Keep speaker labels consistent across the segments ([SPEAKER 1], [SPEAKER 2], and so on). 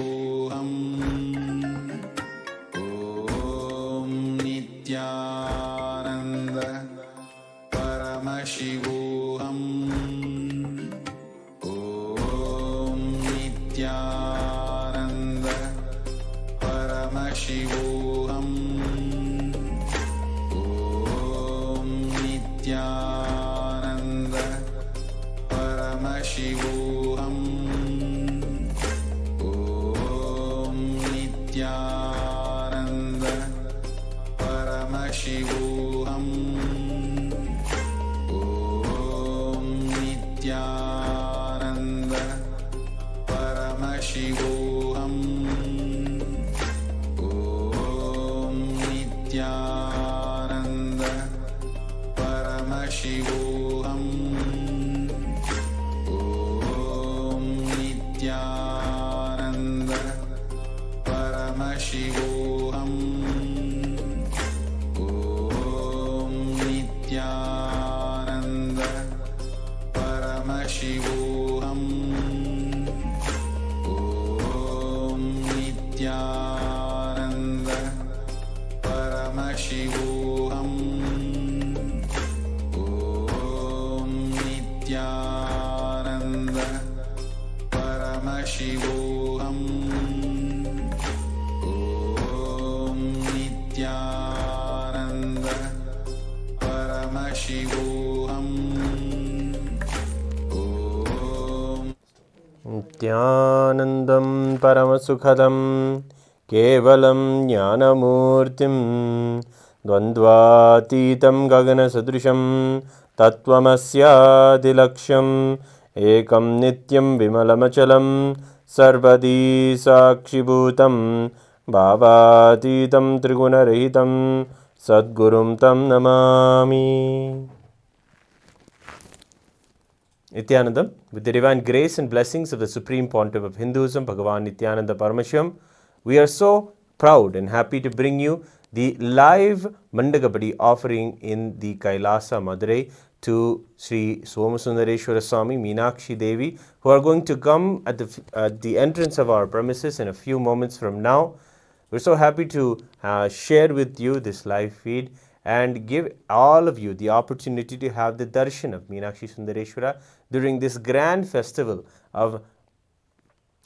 [SPEAKER 1] Paramashivoham Om Nityananda Paramashivoham Om Nityananda Paramashivoham Om Nityananda Paramashivoham Om Nityananda Paramashivoham Om Nityananda Paramashivoham Om Nityananda Paramashivoham Om Nityananda Paramashivoham Om Nityananda Paramashivoham Om Nityananda Paramashivoham Om Nityananda Paramashivoham Om Nityananda Paramashivoham Om
[SPEAKER 2] Nityanandam Paramasukhadam Kevalam Jnanamurtim Dvandvatitam Gagana Sadrisham Tattvamasyaadilaksham Ekam Nityam Vimalamachalam Sarvadi Sakshibhutam Bhavatitam Trigunarahitam Sadgurum Tam Namami. Nityanandam, with the divine grace and blessings of the Supreme Pontiff of Hinduism, Bhagavan Nityananda Paramashivam, we are so proud and happy to bring you the live Mandagapadi offering in the Kailasa, Madurai, to Sri Somasundareshwara Swami, Meenakshi Devi, who are going to come at the entrance of our premises in a few moments from now. We're so happy to share with you this live feed and give all of you the opportunity to have the darshan of Meenakshi Sundareshwara during this grand festival of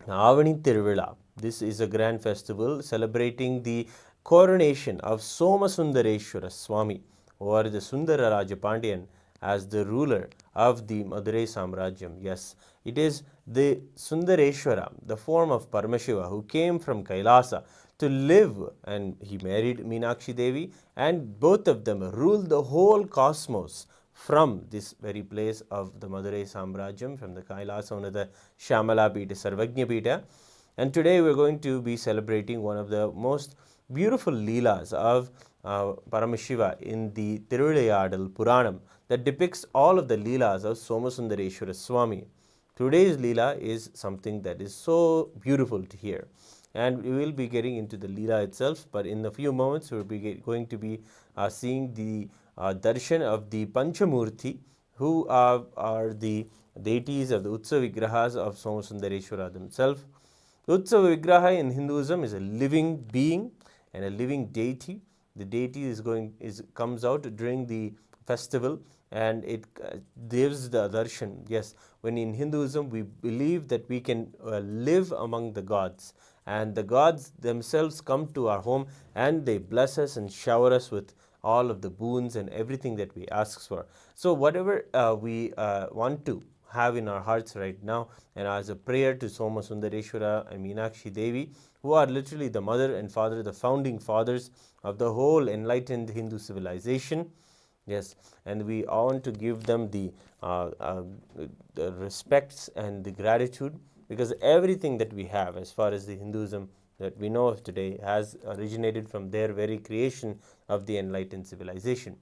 [SPEAKER 2] Aavani Tiruvizha. This is a grand festival celebrating the coronation of Somasundareshwara Swami, or the Sundara Raja Pandyan, as the ruler of the Madurai Samrajyam. Yes, it is the Sundareshwara, the form of Paramashiva, who came from Kailasa to live, and he married Meenakshi Devi, and both of them ruled the whole cosmos from this very place of the Madurai Samrajyam, from the Kailasa, one of the Shamala Pita, Sarvajna Pita. And today we're going to be celebrating one of the most beautiful leelas of Paramashiva in the Tiruvilayadal Puranam that depicts all of the leelas of Somasundareshwara Swami. Today's leela is something that is so beautiful to hear, and we will be getting into the leela itself, but in a few moments we will be going to be seeing the darshan of the Panchamurti, who are the deities of the Utsav Vigrahas of Somasundareshwara themselves. The Utsav Vigraha in Hinduism is a living being and a living deity. The deity comes out during the festival, and it gives the darshan. Yes, when in Hinduism we believe that we can live among the gods, and the gods themselves come to our home and they bless us and shower us with all of the boons and everything that we ask for. So whatever we want to have in our hearts right now, and as a prayer to Soma Sundareshwara and Meenakshi Devi, who are literally the mother and father, the founding fathers of the whole enlightened Hindu civilization. Yes, and we want to give them the respects and the gratitude, because everything that we have as far as the Hinduism that we know of today has originated from their very creation of the enlightened civilization.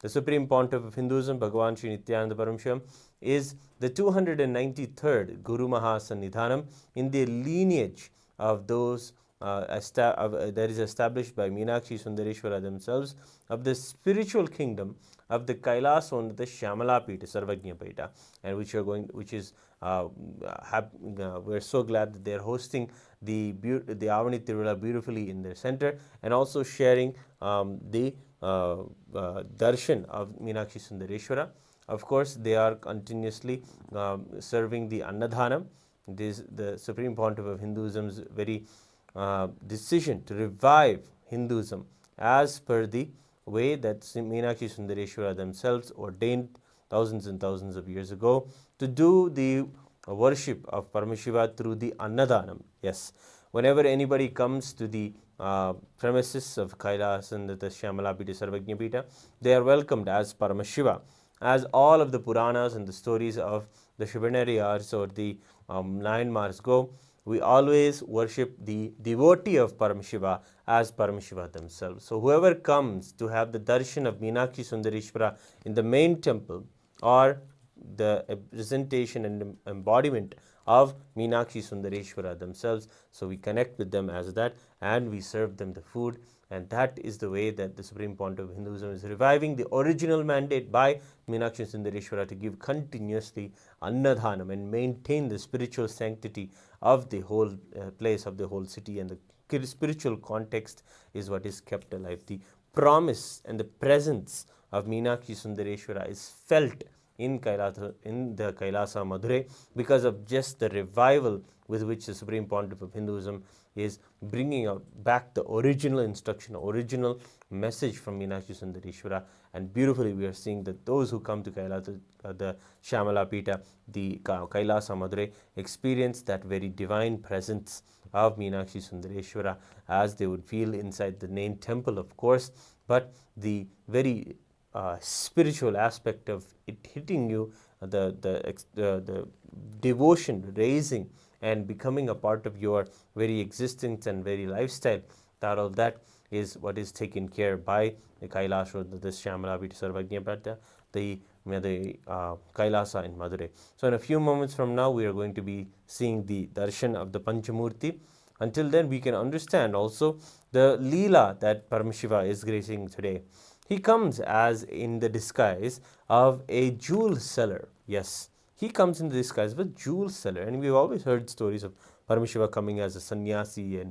[SPEAKER 2] The Supreme Pontiff of Hinduism, Bhagavan Sri Nityananda Paramashivam, is the 293rd Guru Mahasannidhanam in the lineage of those that is established by Meenakshi Sundareshwara themselves, of the spiritual kingdom of the Kailasa on the Shyamala Pita, Sarvajna Pita, and we're so glad that they're hosting the Aavani Tiruvizha beautifully in their center, and also sharing the darshan of Meenakshi Sundareshwara. Of course, they are continuously serving the Annadhanam. The Supreme Pontiff of Hinduism's very decision to revive Hinduism as per the way that Meenakshi Sundareshwara themselves ordained thousands and thousands of years ago, to do the worship of Paramashiva through the Annadhanam. Yes, whenever anybody comes to the premises of Kailasa and the Shyamala Pita, Sarvajna Pita, they are welcomed as Paramashiva. As all of the Puranas and the stories of the Shivanary hours or the 9 Mars go, we always worship the devotee of Paramashiva as Paramashiva themselves. So whoever comes to have the darshan of Meenakshi Sundareshwara in the main temple, or the representation and embodiment of Meenakshi Sundareshwara themselves, so we connect with them as that, and we serve them the food. And that is the way that the Supreme Pontiff of Hinduism is reviving the original mandate by Meenakshi Sundareshwara to give continuously Annadhanam and maintain the spiritual sanctity of the whole place, of the whole city, and the spiritual context is what is kept alive. The promise and the presence of Meenakshi Sundareshwara is felt in the Kailasa Madurai, because of just the revival with which the Supreme Pontiff of Hinduism is bringing back the original instruction, original message from Meenakshi Sundareshwara. And beautifully we are seeing that those who come to Kailasa, the Shyamala Pita, the Kailasa Madurai, experience that very divine presence of Meenakshi Sundareshwara, as they would feel inside the main temple, of course, but the very spiritual aspect of it hitting you, the devotion raising and becoming a part of your very existence and very lifestyle, that all that is what is taken care by the Kailasa, the Shyamala Pita, Sarvajna Pita, the Kailasa in Madurai. So in a few moments from now, we are going to be seeing the darshan of the Panchamurti. Until then, we can understand also the Leela that Paramashiva is gracing today. He comes as in the disguise of a jewel seller. Yes, he comes in the disguise of a jewel seller. And we've always heard stories of Paramashiva coming as a sannyasi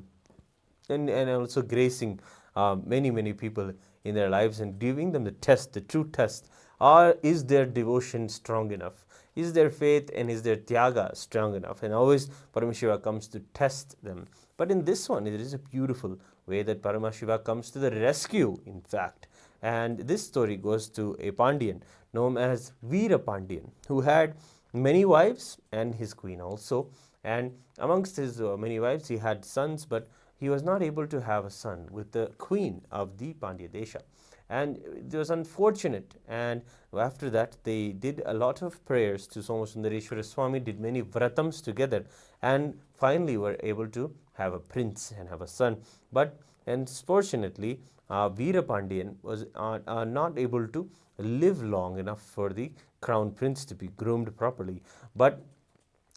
[SPEAKER 2] and also gracing many people in their lives and giving them the test, the true test. Is their devotion strong enough? Is their faith and is their tyaga strong enough? And always Paramashiva comes to test them. But in this one, it is a beautiful way that Paramashiva comes to the rescue, in fact. And this story goes to a Pandian known as Veera Pandian, who had many wives and his queen also. And amongst his many wives, he had sons, but he was not able to have a son with the queen of the Pandya Desha. And it was unfortunate. And after that, they did a lot of prayers to Somasundareshwara Swami, did many vratams together, and finally were able to have a prince and have a son. But unfortunately, Veera Pandian was not able to live long enough for the crown prince to be groomed properly. But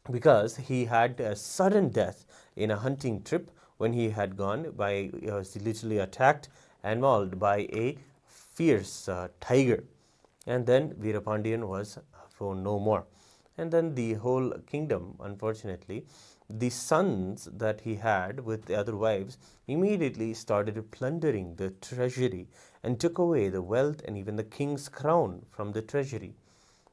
[SPEAKER 2] because he had a sudden death in a hunting trip when he had gone by, he was literally attacked and mauled by a fierce tiger. And then Veera Pandian was found no more. And then the whole kingdom, unfortunately, the sons that he had with the other wives immediately started plundering the treasury and took away the wealth and even the king's crown from the treasury.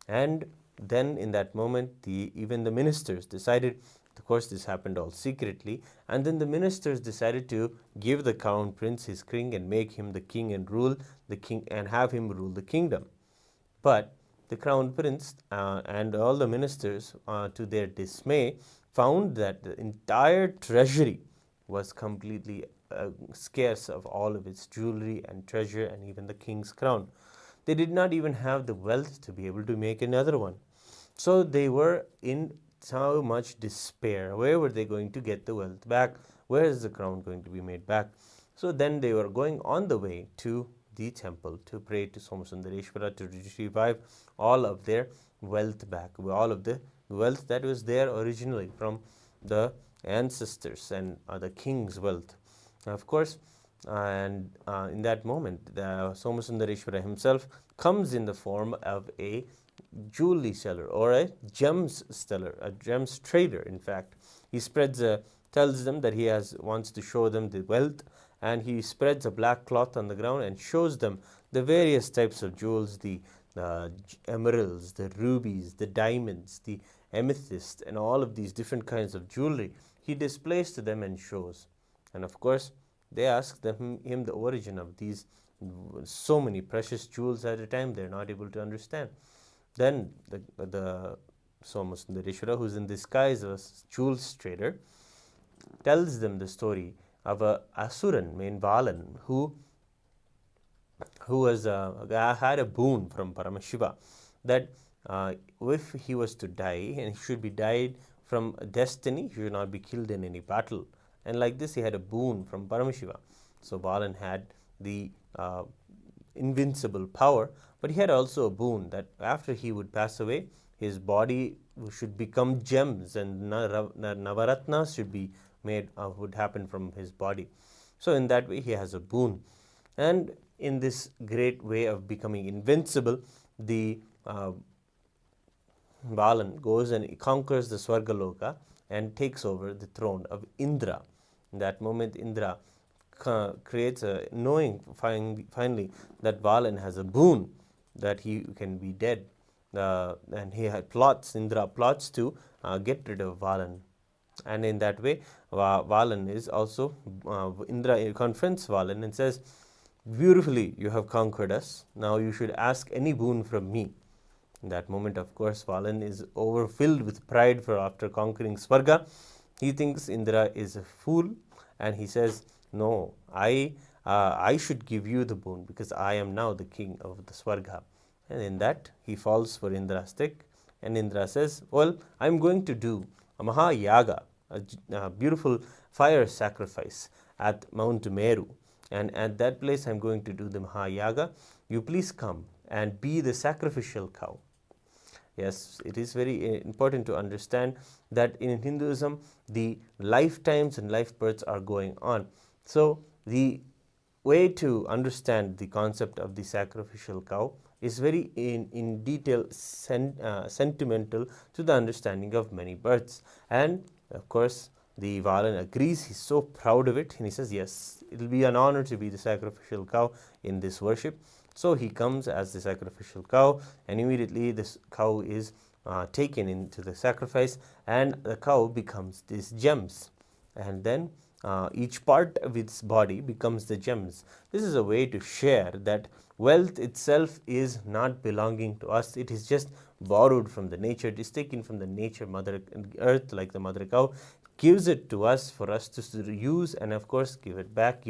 [SPEAKER 2] And then in that moment, even the ministers decided, of course this happened all secretly, and then the ministers decided to give the crown prince his king and make him the king and rule the king and have him rule the kingdom. But the crown prince and all the ministers, to their dismay, found that the entire treasury was completely scarce of all of its jewelry and treasure and even the king's crown. They did not even have the wealth to be able to make another one. So they were in so much despair. Where were they going to get the wealth back? Where is the crown going to be made back? So then they were going on the way to the temple to pray to Somasundareshwara to revive all of their wealth back, all of the wealth that was there originally from the ancestors and the king's wealth. Of course, and in that moment, the Somasundareshwara himself comes in the form of a jewelry seller or a gems seller, a gems trader. In fact, he tells them that he wants to show them the wealth, and he spreads a black cloth on the ground and shows them the various types of jewels, the emeralds, the rubies, the diamonds, the amethyst, and all of these different kinds of jewelry. He displays to them and shows. And of course, they ask him the origin of these so many precious jewels at a time. They're not able to understand. Then the Somasundareshwara, who's in disguise as a jewels trader, tells them the story of a asuran named Valan who had a boon from Paramashiva that if he was to die, and he should be died from destiny, he should not be killed in any battle. And like this, he had a boon from Paramashiva. So Valan had the invincible power, but he had also a boon that after he would pass away, his body should become gems, and Navaratnas should be made, would happen from his body. So in that way, he has a boon. And in this great way of becoming invincible, the Valan goes and conquers the Swargaloka and takes over the throne of Indra. In that moment, Indra creates knowing finally that Valan has a boon, that he can be dead. And Indra plots to get rid of Valan. And in that way, Valan is also, Indra confronts Valan and says, "Beautifully, you have conquered us. Now you should ask any boon from me." In that moment, of course, Valan is overfilled with pride after conquering Swarga. He thinks Indra is a fool, and he says, "No, I should give you the boon because I am now the king of the Swarga." And in that, he falls for Indra's stick, and Indra says, "Well, I'm going to do a Mahayaga, a beautiful fire sacrifice at Mount Meru. And at that place, I'm going to do the Mahayaga. You please come and be the sacrificial cow." Yes, it is very important to understand that in Hinduism, the lifetimes and life births are going on. So the way to understand the concept of the sacrificial cow is very in detail sentimental to the understanding of many births. And of course, the Valan agrees. He's so proud of it, and he says, "Yes, it will be an honor to be the sacrificial cow in this worship." So he comes as the sacrificial cow, and immediately this cow is taken into the sacrifice, and the cow becomes these gems. And then each part of its body becomes the gems. This is a way to share that wealth itself is not belonging to us. It is just borrowed from the nature. It is taken from the nature, Mother Earth, like the mother cow, gives it to us for us to use, and of course give it back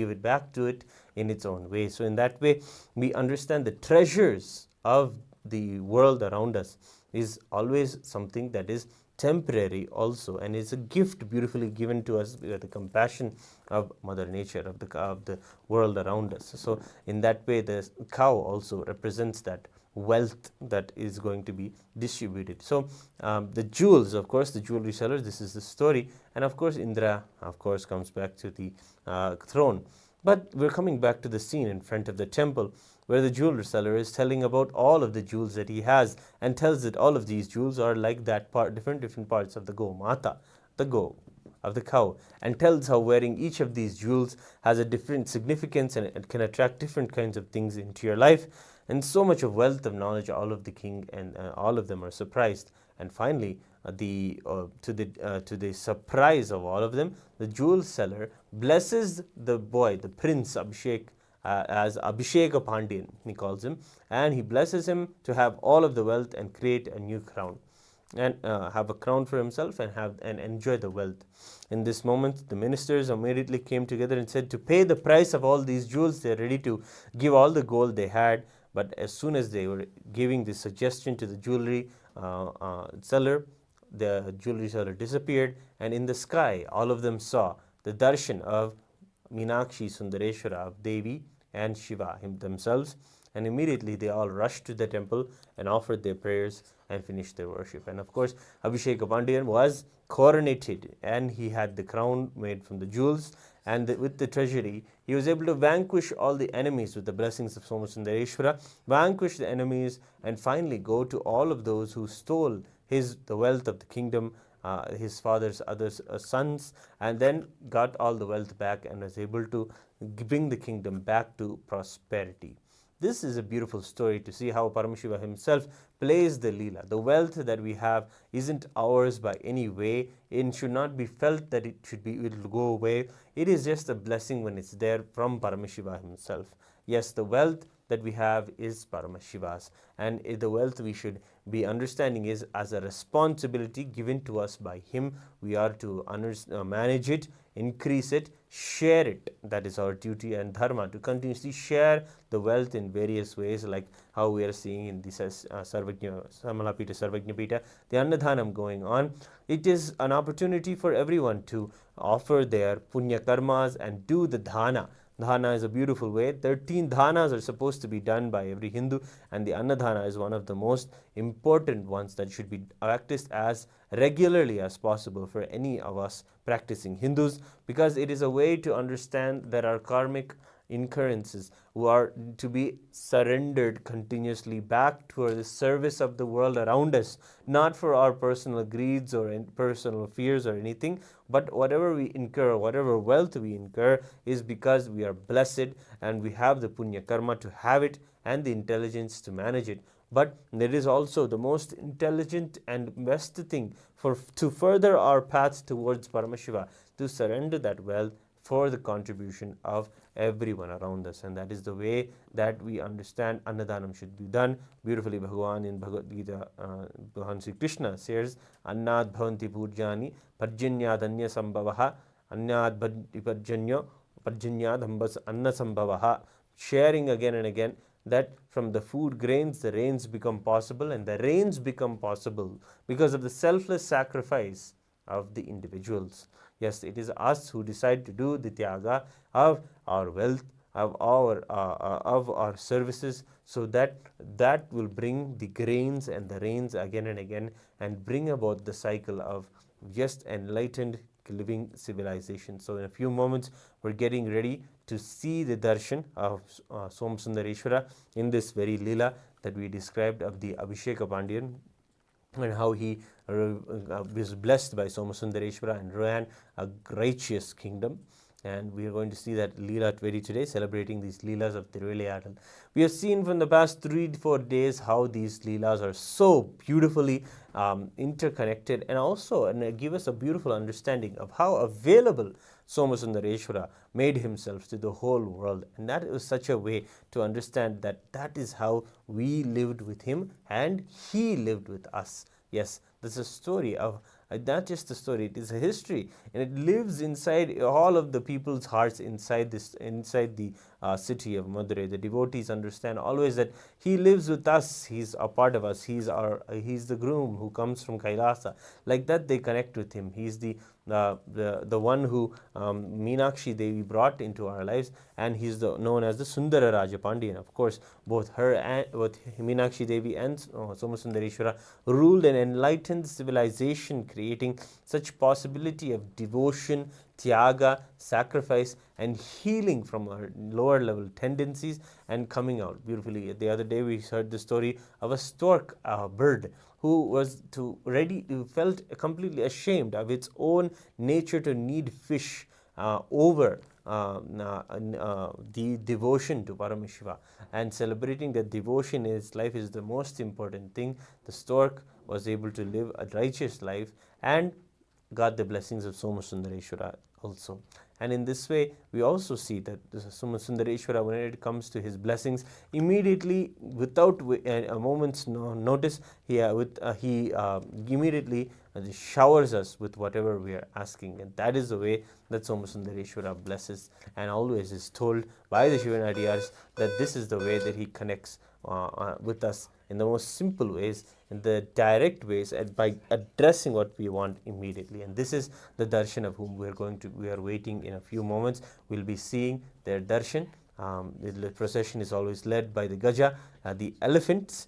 [SPEAKER 2] to it in its own way. So in that way, we understand the treasures of the world around us is always something that is temporary also, and is a gift beautifully given to us with the compassion of Mother Nature, of the world around us. So in that way, the cow also represents that wealth that is going to be distributed. So the jewels, of course, the jewelry seller, this is the story. And of course, Indra, of course, comes back to the throne. But we're coming back to the scene in front of the temple where the jewelry seller is telling about all of the jewels that he has, and tells that all of these jewels are like that part, different parts of the Mata, the go of the cow, and tells how wearing each of these jewels has a different significance, and it can attract different kinds of things into your life. And so much of wealth of knowledge, all of the king and all of them are surprised. And finally, to the surprise of all of them, the jewel seller blesses the boy, the prince Abhishek, as Abhisheka Pandian, he calls him, and he blesses him to have all of the wealth and create a new crown, and have a crown for himself, and enjoy the wealth. In this moment, the ministers immediately came together and said to pay the price of all these jewels. They are ready to give all the gold they had. But as soon as they were giving this suggestion to the jewelry seller, the jewelry seller disappeared, and in the sky, all of them saw the darshan of Meenakshi Sundareshwara, of Devi and Shiva themselves, and immediately they all rushed to the temple and offered their prayers and finish their worship. And of course, Abhishek Pandian was coronated, and he had the crown made from the jewels, and with the treasury, he was able to vanquish all the enemies with the blessings of Somasundareshwara, vanquish the enemies, and finally go to all of those who stole the wealth of the kingdom, his father's other sons, and then got all the wealth back and was able to bring the kingdom back to prosperity. This is a beautiful story to see how Paramashiva himself plays the Leela. The wealth that we have isn't ours by any way. It should not be felt that it will go away. It is just a blessing when it's there from Paramashiva himself. Yes, the wealth that we have is Paramashiva's, and the wealth we should be understanding is as a responsibility given to us by him. We are to manage it, increase it, share it. That is our duty and dharma, to continuously share the wealth in various ways, like how we are seeing in this Samalapita Sarvajñapita, the Annadhanam going on. It is an opportunity for everyone to offer their punya karmas and do the dhana. Dhana is a beautiful way. 13 dhanas are supposed to be done by every Hindu, and the Annadhana is one of the most important ones that should be practiced as regularly as possible for any of us practicing Hindus, because it is a way to understand that our karmic incurrences who are to be surrendered continuously back to the service of the world around us, not for our personal greeds or personal fears or anything, but whatever we incur, whatever wealth we incur, is because we are blessed and we have the punya karma to have it and the intelligence to manage it. But it is also the most intelligent and best thing to further our path towards Paramashiva, to surrender that wealth for the contribution of everyone around us. And that is the way that we understand Annadhanam should be done. Beautifully, Bhagavan in Bhagavad Gita, Bhagavan Sri Krishna says, Annad bhavanti pujyani parjanyad anya sambhavaha, Annad bhavanti parjanyad ambas anna sambhavaha. Sharing again and again, that from the food grains, the rains become possible, and the rains become possible because of the selfless sacrifice of the individuals. Yes, it is us who decide to do the tyaga of our wealth, of our services, so that will bring the grains and the rains again and again, and bring about the cycle of just enlightened living civilization. So in a few moments, we're getting ready to see the darshan of Somasundareshwara in this very Leela that we described of the Abhisheka Pandian, and how he was blessed by Somasundareshwara and ran a righteous kingdom. And we are going to see that Leela very today, celebrating these Leelas of Tiruvilayadal. We have seen from the past 3-4 days how these Leelas are so beautifully interconnected, and also give us a beautiful understanding of how available Somasundareshwara made himself to the whole world. And that was such a way to understand that that is how we lived with him and he lived with us. Yes, this is a story of, not just a story, it is a history, and it lives inside all of the people's hearts inside the city of Madurai. The devotees understand always that he lives with us, he's a part of us, he's the groom who comes from Kailasa. Like that they connect with him. He's the one who Meenakshi Devi brought into our lives, and he's known as the Sundara Raja Pandian. Of course, both Meenakshi Devi and Somasundareshwara ruled an enlightened civilization, creating such possibility of devotion, tyaga, sacrifice, and healing from our lower level tendencies and coming out beautifully. The other day we heard the story of a stork, a bird, who felt completely ashamed of its own nature to need fish over the devotion to Paramashiva, and celebrating that devotion in its life is the most important thing. The stork was able to live a righteous life and got the blessings of Somasundareshwara also. And in this way, we also see that Somasundareshwara, when it comes to his blessings, immediately, without a moment's notice, he immediately showers us with whatever we are asking. And that is the way that Somasundareshwara blesses, and always is told by the Shivanadiyars that this is the way that he connects with us in the most simple ways, in the direct ways, and by addressing what we want immediately. And this is the darshan of whom we are waiting in a few moments. We'll be seeing their darshan. The procession is always led by the Gaja, the elephants,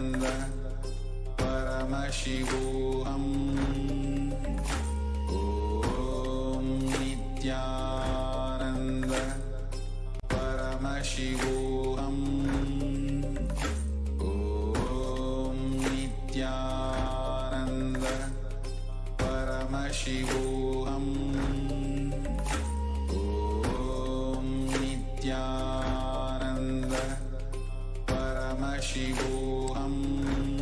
[SPEAKER 1] Paramashivam. Om Nityananda Paramashivam. Om Nityananda Paramashivam. Om Nityananda Paramashivam.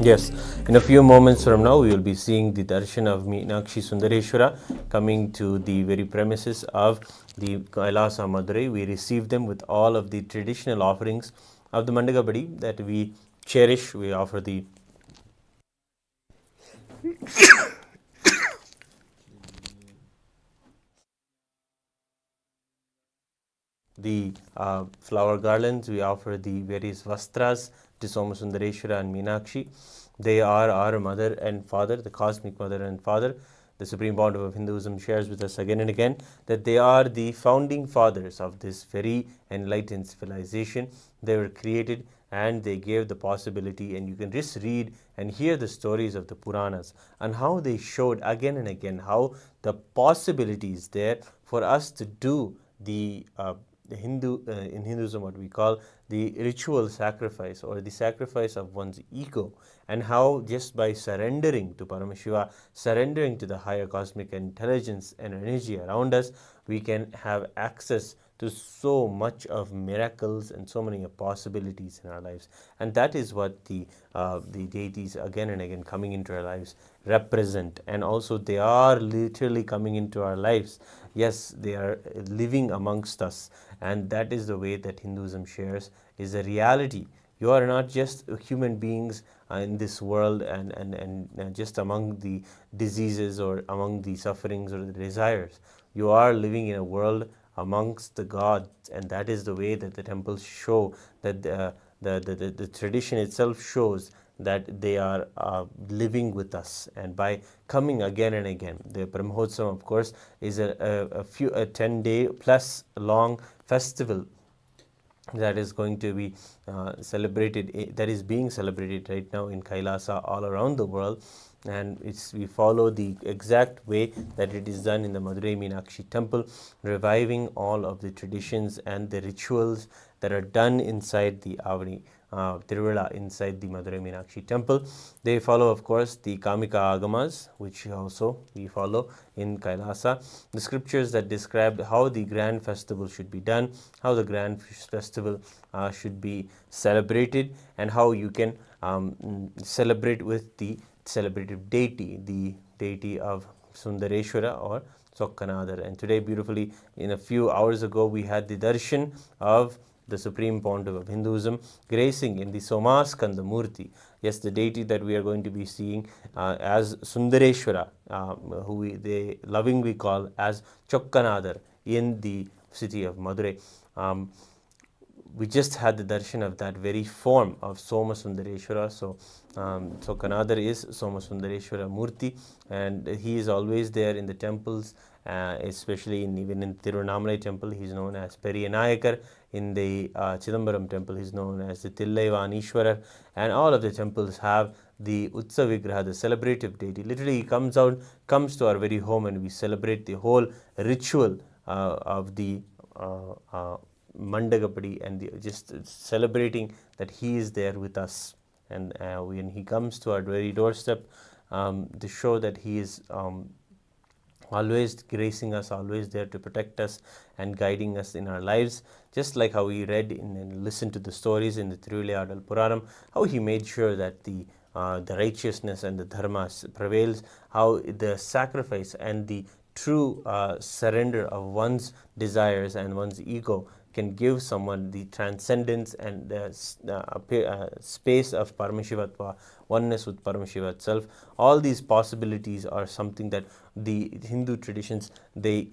[SPEAKER 2] Yes, in a few moments from now, we will be seeing the darshan of Meenakshi Sundareshwara coming to the very premises of the Kailasa Madurai. We receive them with all of the traditional offerings of the Mandagapadi that we cherish. We offer the flower garlands, we offer the various vastras to Somasundareshwara and Meenakshi. They are our mother and father, the cosmic mother and father. The Supreme Pontiff of Hinduism shares with us again and again that they are the founding fathers of this very enlightened civilization. They were created and they gave the possibility, and you can just read and hear the stories of the Puranas and how they showed again and again how the possibility is there for us to do the in Hinduism what we call the ritual sacrifice or the sacrifice of one's ego, and how just by surrendering to Paramashiva, surrendering to the higher cosmic intelligence and energy around us, we can have access to so much of miracles and so many possibilities in our lives. And that is what the deities again and again coming into our lives represent. And also they are literally coming into our lives. Yes, they are living amongst us, and that is the way that Hinduism shares is a reality. You are not just human beings in this world and just among the diseases or among the sufferings or the desires. You are living in a world amongst the gods, and that is the way that the temples show that the tradition itself shows that they are living with us. And by coming again and again, the Brahmotsavam, of course, is a 10-day plus long festival that is going to be celebrated, that is being celebrated right now in Kailasa all around the world. And we follow the exact way that it is done in the Madurai Meenakshi temple, reviving all of the traditions and the rituals that are done inside the Aavani Tiruvizha, inside the Madurai Meenakshi temple. They follow, of course, the Kamika Agamas, which also we follow in Kailasa. The scriptures that describe how the grand festival should be done, how the grand festival should be celebrated, and how you can celebrate with the celebrative deity, the deity of Sundareshwara or Chokkanadar. And today, beautifully, in a few hours ago, we had the darshan of the Supreme Pontiff of Hinduism gracing in the Somaskanda Murti. Yes, the deity that we are going to be seeing as Sundareshwara, who they lovingly call as Chokkanadar in the city of Madurai. We just had the darshan of that very form of Soma Sundareshwara. So Kanadar is Soma Sundareshwara Murti, and he is always there in the temples, especially even in Tiruvannamalai temple. He is known as Periyanayakar. In the Chidambaram temple, he is known as the Tillaivanishwarar. And all of the temples have the Utsavigraha, the celebrative deity. Literally, he comes to our very home, and we celebrate the whole ritual of the Mandagapadi, and just celebrating that he is there with us. And when he comes to our very doorstep, to show that he is always gracing us, always there to protect us and guiding us in our lives. Just like how we read and listened to the stories in the Tiruvilayadal Puranam, how he made sure that the righteousness and the dharma prevails, how the sacrifice and the true surrender of one's desires and one's ego can give someone the transcendence and the space of Paramashivatva, oneness with Paramashiva itself. All these possibilities are something that the Hindu traditions, they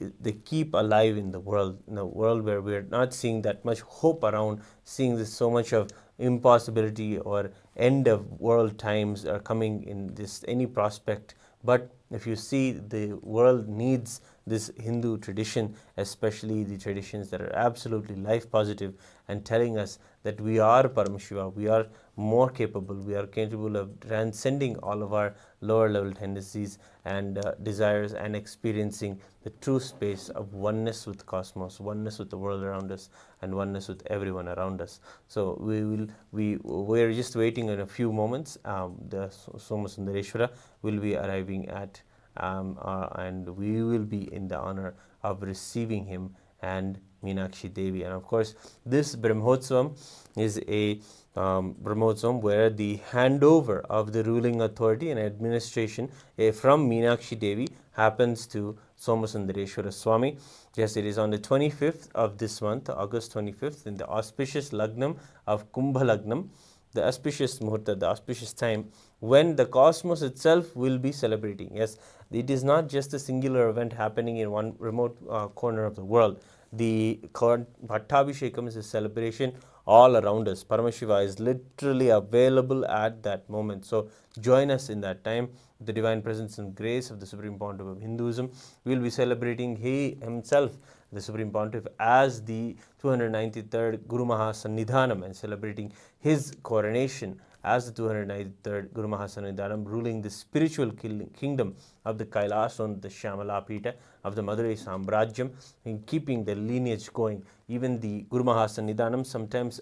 [SPEAKER 2] keep alive in a world where we're not seeing that much hope around, seeing this so much of impossibility or end of world times are coming in this any prospect. But if you see, the world needs this Hindu tradition, especially the traditions that are absolutely life positive and telling us that we are Paramashiva, we are more capable. We are capable of transcending all of our lower level tendencies and desires, and experiencing the true space of oneness with cosmos, oneness with the world around us, and oneness with everyone around us. So we're just waiting in a few moments. The Soma Sundareshwara will be arriving at and we will be in the honor of receiving him and Meenakshi Devi. And of course, this Brahmotsavam is a Brahmotsavam where the handover of the ruling authority and administration from Meenakshi Devi happens to Somasundareshwara Swami. Yes, it is on the 25th of this month, August 25th, in the auspicious Lagnam of Kumbha Lagnam, the auspicious Muhurta, the auspicious time when the cosmos itself will be celebrating. Yes, it is not just a singular event happening in one remote corner of the world. The Pattabhishekam is a celebration all around us. Paramashiva is literally available at that moment. So join us in that time. The divine presence and grace of the Supreme Pontiff of Hinduism. We will be celebrating he himself, the Supreme Pontiff, as the 293rd Guru Mahasannidhanam, and celebrating his coronation as the 293rd Guru Mahasannidhanam, ruling the spiritual kingdom of the Kailasa on the Shyamala Pita of the Madurai Sambrajyam, in keeping the lineage going. Even the Guru Mahasannidhanam sometimes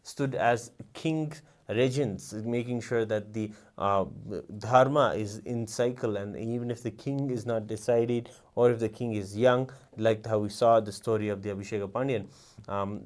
[SPEAKER 2] stood as king's regents, making sure that the dharma is in cycle, and even if the king is not decided, or if the king is young, like how we saw the story of the Abhisheka Pandian,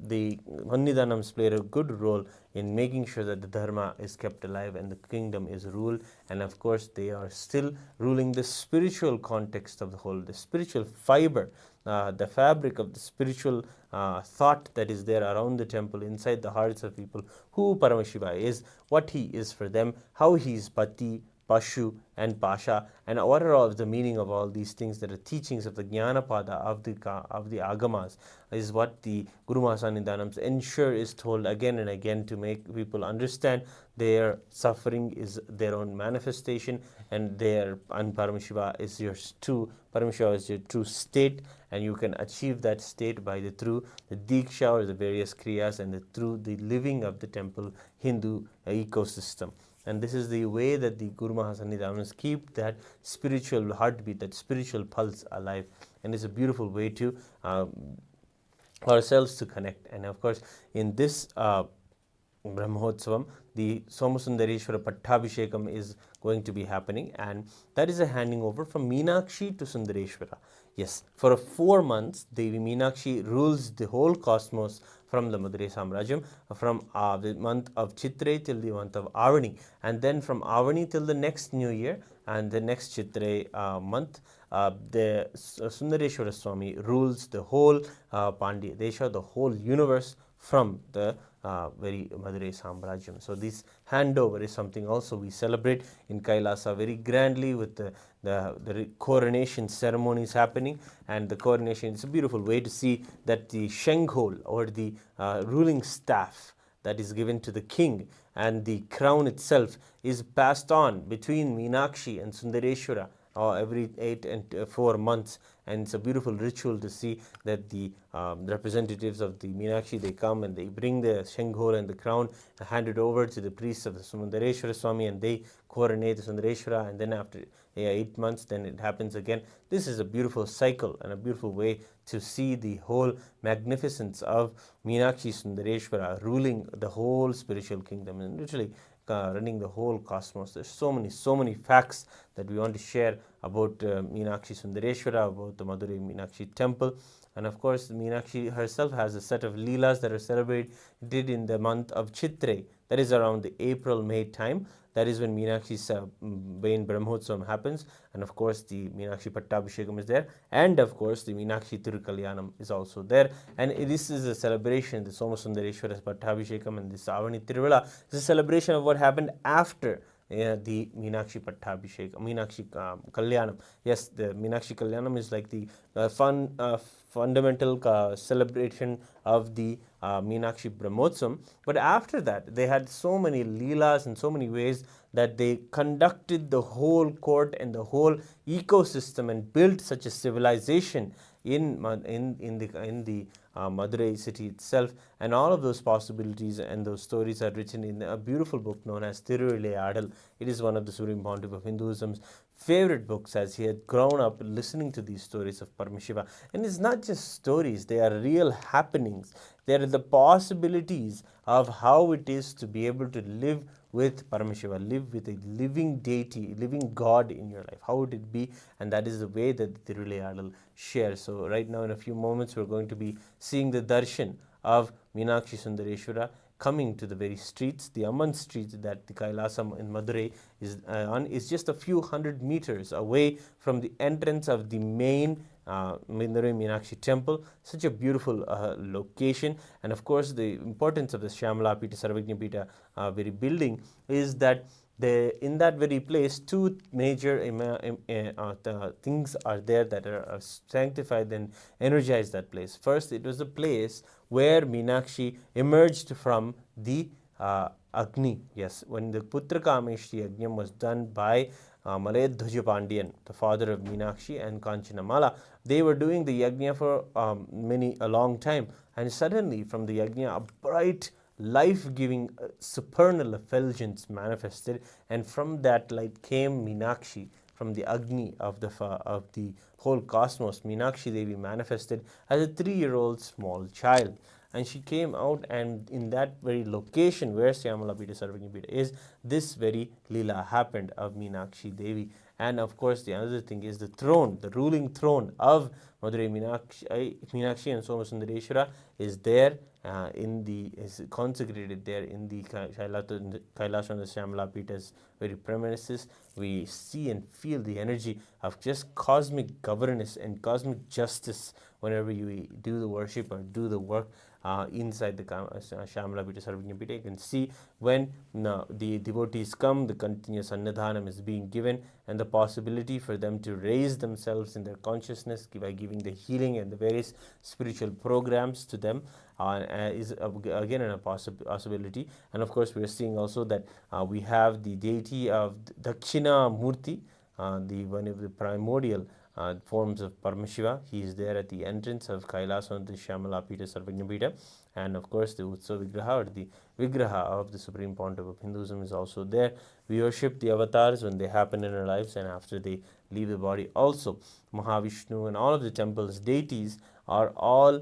[SPEAKER 2] the Sannidhanams played a good role in making sure that the dharma is kept alive and the kingdom is ruled. And of course, they are still ruling the spiritual context of the whole, the spiritual fiber, the fabric of the spiritual thought that is there around the temple, inside the hearts of people, who Paramashiva is, what he is for them, how he is Pati, Pashu and Pasha, and what are all the meaning of all these things that are teachings of the Jnanapada, of the Agamas, is what the Guru Mahasannidhanams ensure is told again and again to make people understand their suffering is their own manifestation, and Paramashiva is your Paramashiva is your true state, and you can achieve that state by through the Diksha or the various Kriyas, and through the living of the temple Hindu ecosystem. And this is the way that the Guru Mahasannidhanams keep that spiritual heartbeat, that spiritual pulse alive. And it's a beautiful way to ourselves to connect. And of course, in this Brahmotsavam, the Somasundareshwara Pattabhishekam is going to be happening, and that is a handing over from Meenakshi to Sundareshwara. Yes, for 4 months, Devi Meenakshi rules the whole cosmos from the Madurai Samrajyam, from the month of Chitre till the month of Aavani, and then from Aavani till the next New Year and the next Chitre month, the Sundareshwara Swami rules the whole Pandya Desha, the whole universe, from the very Madurai Samrajyam. So this handover is something also we celebrate in Kailasa very grandly, with the coronation ceremonies happening. And the coronation is a beautiful way to see that the Shenghol, or the ruling staff that is given to the king, and the crown itself is passed on between Meenakshi and Sundareshwara every 8 and 4 months. And it's a beautiful ritual to see that the representatives of the Meenakshi, they come and they bring the Shenghol and the crown, hand it over to the priests of the Sundareshwara Swami, and they coronate the Sundareshwara, and then after 8 months, then it happens again. This is a beautiful cycle and a beautiful way to see the whole magnificence of Meenakshi Sundareshwara ruling the whole spiritual kingdom, and literally running the whole cosmos. There's so many facts that we want to share about Meenakshi Sundareshwara, about the Madurai Meenakshi temple. And of course, Meenakshi herself has a set of leelas that are celebrated in the month of Chitre. That is around the April-May time. That is when Meenakshi's main Brahmotsavam happens. And of course, the Meenakshi Pattabhishekam is there. And of course, the Meenakshi Tirukalyanam is also there. And this is a celebration, the Somasundareshwara Pattabhishekam and this Aavani Tiruvizha is a celebration of what happened after the Meenakshi Pattabhishekam, Meenakshi Kalyanam. Yes, the Meenakshi Kalyanam is like the fundamental celebration of the Meenakshi Brahmotsavam. But after that, they had so many leelas and so many ways that they conducted the whole court and the whole ecosystem, and built such a civilization in the Madurai city itself, and all of those possibilities and those stories are written in a beautiful book known as Tiruvizha. It is one of the Supreme Pontiff of Hinduism's favorite books, as he had grown up listening to these stories of Paramashiva. And it's not just stories, they are real happenings. They are the possibilities of how it is to be able to live with Paramashiva, live with a living deity, living God in your life. How would it be? And that is the way that the Tiruvizha shares. So right now in a few moments we're going to be seeing the darshan of Meenakshi Sundareshwara coming to the very streets. The Amman street that the Kailasa in Madurai is on is just a few hundred meters away from the entrance of the main Madurai Meenakshi temple. Such a beautiful location. And of course the importance of the Shyamala Pita, Sarvajna Pita very building is that in that very place, two major things are there that are sanctified and energized that place. First, it was a place where Meenakshi emerged from the Agni. Yes, when the Putrakameshri Yajnam was done by Malayadhwaja Pandian, the father of Meenakshi and Kanchanamala, they were doing the yajna for a long time, and suddenly from the yajna a bright life-giving supernal effulgence manifested, and from that light came Meenakshi. From the Agni of the whole cosmos, Meenakshi Devi manifested as a 3-year-old small child, and she came out, and in that very location where Syamala Pita Sarvajna Pita is, this very Leela happened of Meenakshi Devi. And of course the other thing is the throne, the ruling throne of Madurai Meenakshi and Somasundareshwara is there is consecrated there in the Kailasa and the Shyamala Pita's very premises. We see and feel the energy of just cosmic governance and cosmic justice whenever you do the worship or do the work inside the Shyamala Pita, Sarvajna Pita. You can see when the devotees come, the continuous annadhanam is being given, and the possibility for them to raise themselves in their consciousness by giving the healing and the various spiritual programs to them is again a possibility. And of course we are seeing also that we have the deity of Dakshina Murti, the one of the primordial forms of Paramashiva. He is there at the entrance of Kailasa and the Shyamala Pita, Sarvajna Pita. And of course the Utsav Vigraha, or the Vigraha of the Supreme Pontiff of Hinduism, is also there. We worship the avatars when they happen in our lives and after they leave the body also. Mahavishnu and all of the temples, deities are all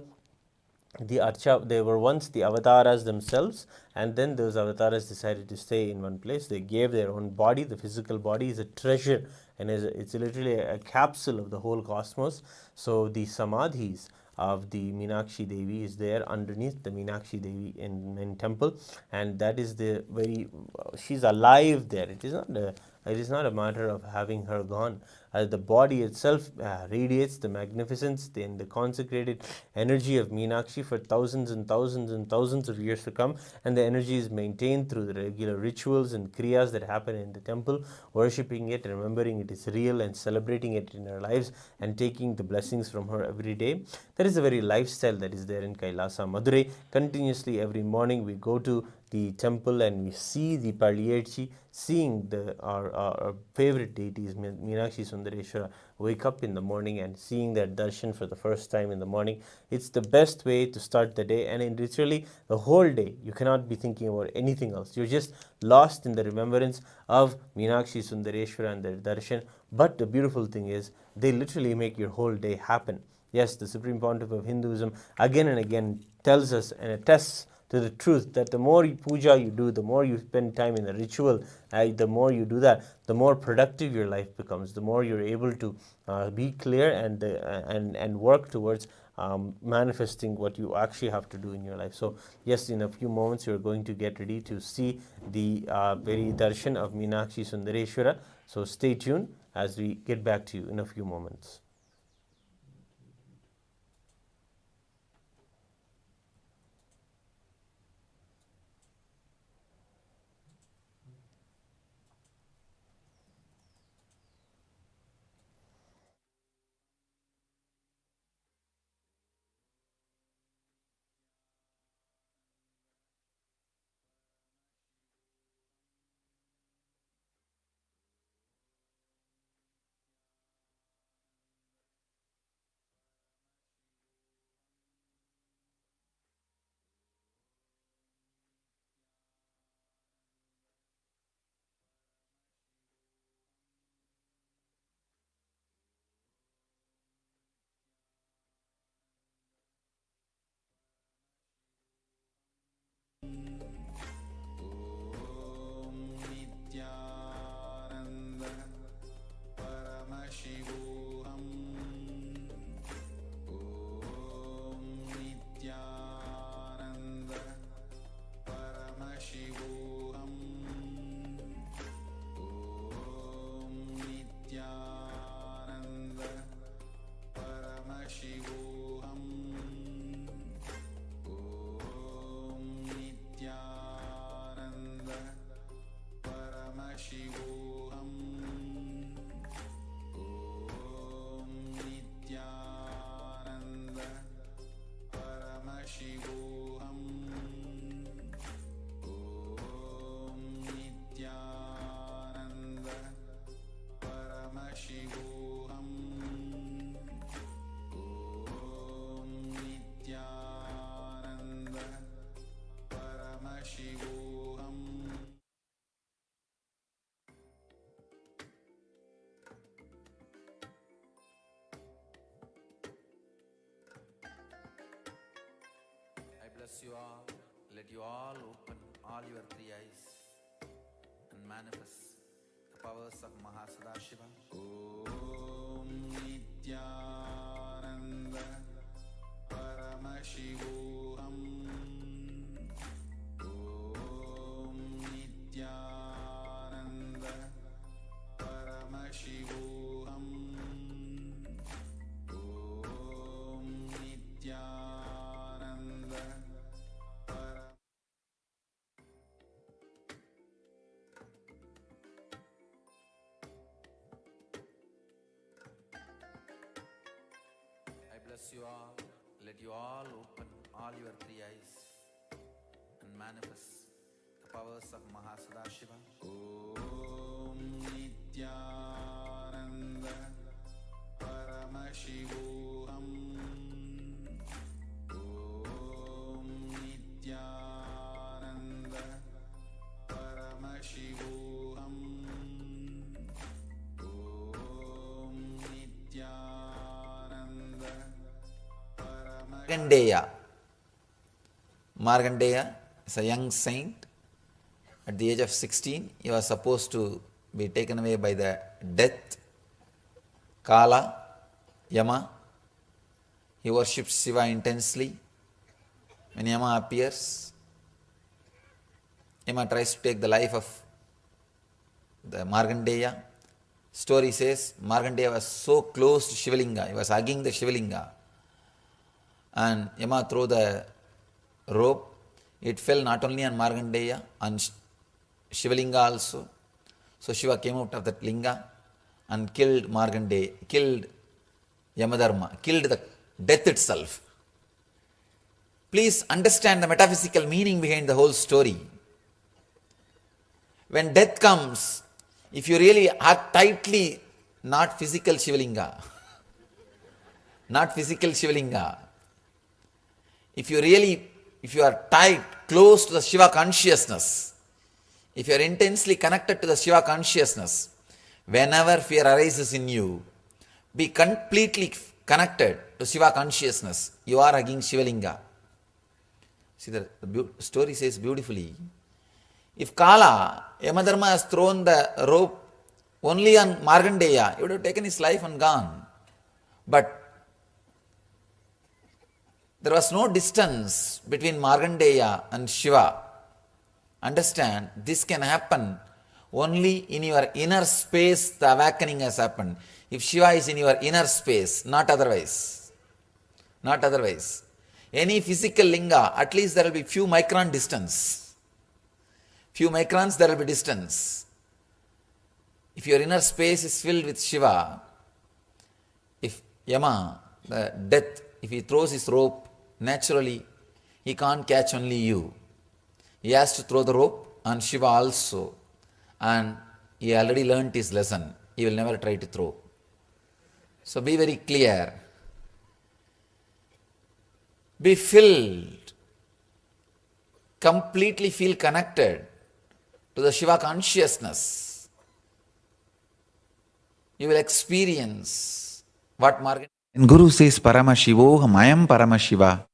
[SPEAKER 2] they were once the avatars themselves, and then those avatars decided to stay in one place. They gave their own body. The physical body is a treasure, and it's literally a capsule of the whole cosmos. So the samadhis of the Meenakshi Devi is there underneath the Meenakshi Devi in temple, and that is the very she's alive there. It is not a matter of having her gone. The body itself radiates the magnificence and the consecrated energy of Meenakshi for thousands and thousands and thousands of years to come, and the energy is maintained through the regular rituals and kriyas that happen in the temple, worshipping it, remembering it is real, and celebrating it in our lives, and taking the blessings from her every day. That is the very lifestyle that is there in Kailasa Madurai. Continuously every morning we go to the temple and we see the Paliyetchi, seeing our favorite deities, Meenakshi Sundareshwara, wake up in the morning and seeing their darshan for the first time in the morning. It's the best way to start the day, and in literally the whole day you cannot be thinking about anything else. You're just lost in the remembrance of Meenakshi Sundareshwara and their darshan. But the beautiful thing is, they literally make your whole day happen. Yes, the Supreme Pontiff of Hinduism again and again tells us and attests to the truth that the more puja you do, the more you spend time in the ritual, the more you do that, the more productive your life becomes, the more you're able to be clear and work towards manifesting what you actually have to do in your life. So yes, in a few moments you're going to get ready to see the very darshan of Meenakshi Sundareshwara. So stay tuned as we get back to you in a few moments.
[SPEAKER 1] bless you all. Let you all open all your three eyes and manifest the powers of Mahasada Om Nityananda Paramashivam. Om Nityananda Paramashivam. Om Nityananda I bless you all. Let you all open all your three eyes and manifest the powers of Mahasada Om Nityananda Paramashivam. Om Nityananda Paramashivam. Om Nityananda
[SPEAKER 3] Markandeya. Markandeya is a young saint. At the age of 16, he was supposed to be taken away by the death, Kala, Yama. He worships Shiva intensely. When Yama appears, Yama tries to take the life of the Markandeya. Story says Markandeya was so close to Shivalinga, he was hugging the Shivalinga. And Yama threw the rope. It fell not only on Markandeya, on Shivalinga also. So Shiva came out of that linga and killed Markandeya, killed Yamadharma, killed the death itself. Please understand the metaphysical meaning behind the whole story. When death comes, if you really are tightly, not physical Shivalinga, not physical Shivalinga, if you are tight, close to the Shiva consciousness, if you are intensely connected to the Shiva consciousness, whenever fear arises in you, be completely connected to Shiva consciousness. You are hugging Shivalinga. See, the story says beautifully, if Kala, Yamadharma has thrown the rope only on Markandeya, he would have taken his life and gone. But there was no distance between Markandeya and Shiva. Understand, this can happen only in your inner space. The awakening has happened. If Shiva is in your inner space, not otherwise. Not otherwise. Any physical linga, at least there will be few micron distance. Few microns there will be distance. If your inner space is filled with Shiva, if Yama, the death, if he throws his rope, naturally he can't catch only you. He has to throw the rope on Shiva also. And he already learnt his lesson. He will never try to throw. So be very clear. Be filled. Completely feel connected to the Shiva consciousness. You will experience what Markandeya.
[SPEAKER 4] When Guru says Paramashivoham, I am Paramashiva,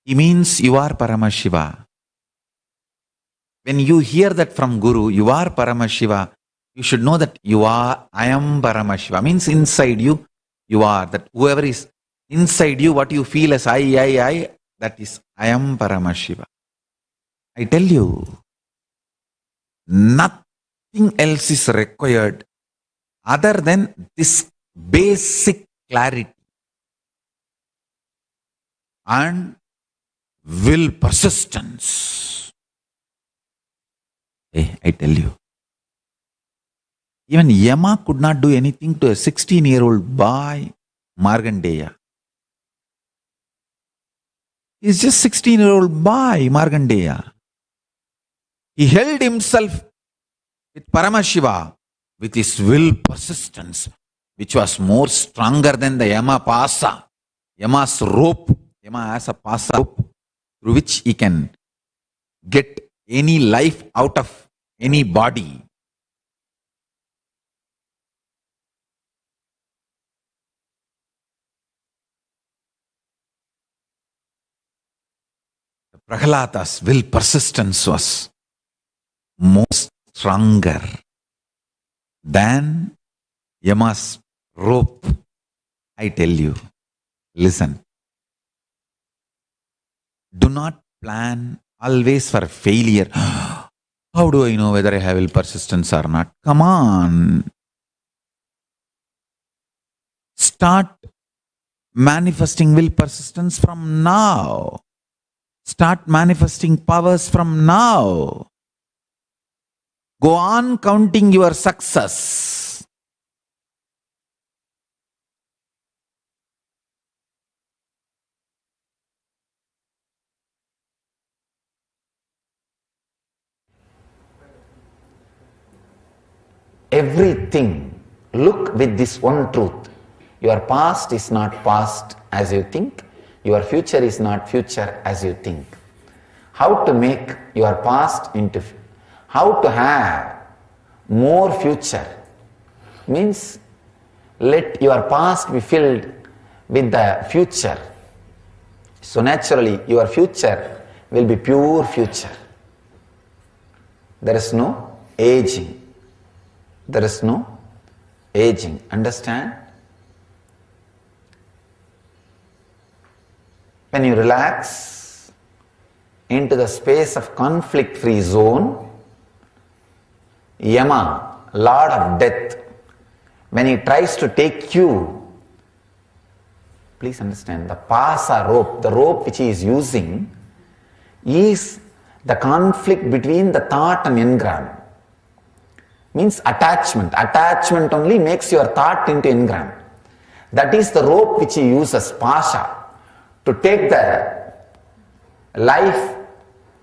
[SPEAKER 4] he means you are Paramashiva. When you hear that from Guru, you are Paramashiva, you should know that you are, I am Paramashiva. Means inside you, you are. That whoever is inside you, what you feel as I, that is I am Paramashiva. I tell you, nothing else is required other than this basic clarity and will persistence. I tell you. Even Yama could not do anything to a 16-year-old boy, Markandeya. He's just 16-year-old boy, Markandeya. He held himself with Paramashiva, with his will persistence, which was more stronger than the Yama pasa. Yama's rope. Yama has a pasa rope through which he can get any life out of any body. The Prahlada's will persistence was most stronger than Yama's rope. I tell you, listen. Do not plan always for failure. How do I know whether I have will persistence or not? Come on. Start manifesting will persistence from now. Start manifesting powers from now. Go on counting your success.
[SPEAKER 3] Everything, look with this one truth. Your past is not past as you think. Your future is not future as you think. How to make your past into, how to have more future means let your past be filled with the future. So naturally your future will be pure future. There is no aging. There is no aging. Understand? When you relax into the space of conflict-free zone, Yama, Lord of Death, when he tries to take you, please understand, the pasa rope, the rope which he is using, is the conflict between the thought and engram. Means attachment. Attachment only makes your thought into engram. That is the rope which he uses, pasha, to take the life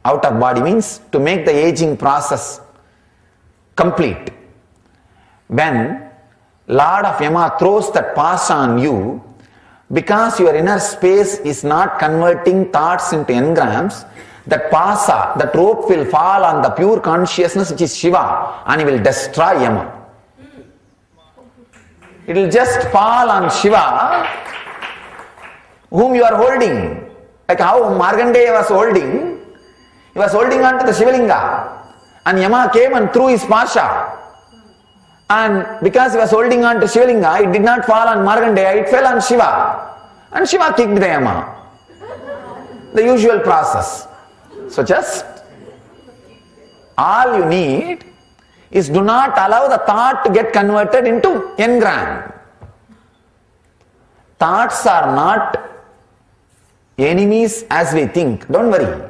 [SPEAKER 3] out of body, means to make the aging process complete. When Lord of Yama throws that pasha on you, because your inner space is not converting thoughts into engrams, that pasa, that rope will fall on the pure consciousness which is Shiva, and he will destroy Yama. It will just fall on Shiva, whom you are holding. Like how Markandeya was holding, he was holding on to the Shivalinga, and Yama came and threw his pasha. And because he was holding on to Shivalinga, it did not fall on Markandeya, it fell on Shiva. And Shiva kicked the Yama. The usual process. So just all you need is do not allow the thought to get converted into engram. Thoughts are not enemies as we think. Don't worry.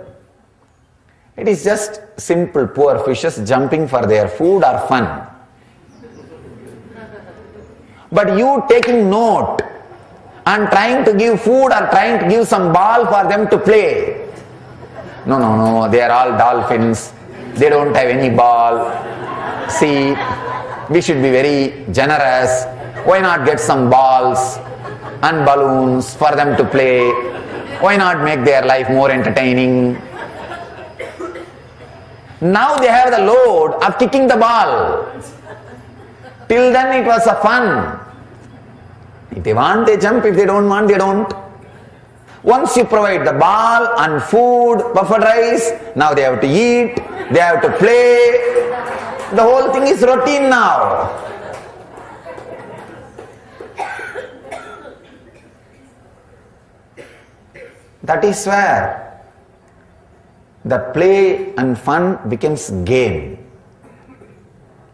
[SPEAKER 3] It is just simple poor fishes jumping for their food or fun. But you taking note and trying to give food or trying to give some ball for them to play. No, they are all dolphins. They don't have any ball. See, we should be very generous. Why not get some balls and balloons for them to play? Why not make their life more entertaining? Now they have the load of kicking the ball. Till then it was a fun. If they want, they jump. If they don't want, they don't. Once you provide the ball and food, buffet rice, now they have to eat, they have to play. The whole thing is routine now. That is where the play and fun becomes game.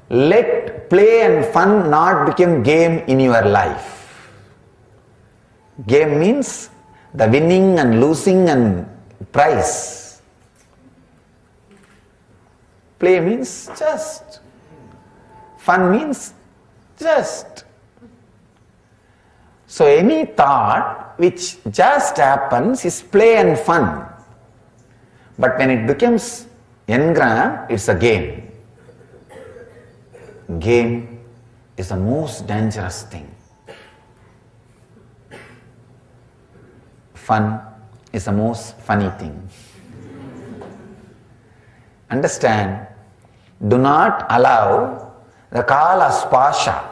[SPEAKER 3] Let play and fun not become game in your life. Game means the winning and losing and prize. Play means just. Fun means just. So any thought which just happens is play and fun. But when it becomes engram, it's a game. Game is the most dangerous thing. Fun is the most funny thing. Understand? Do not allow the Kala's pasha,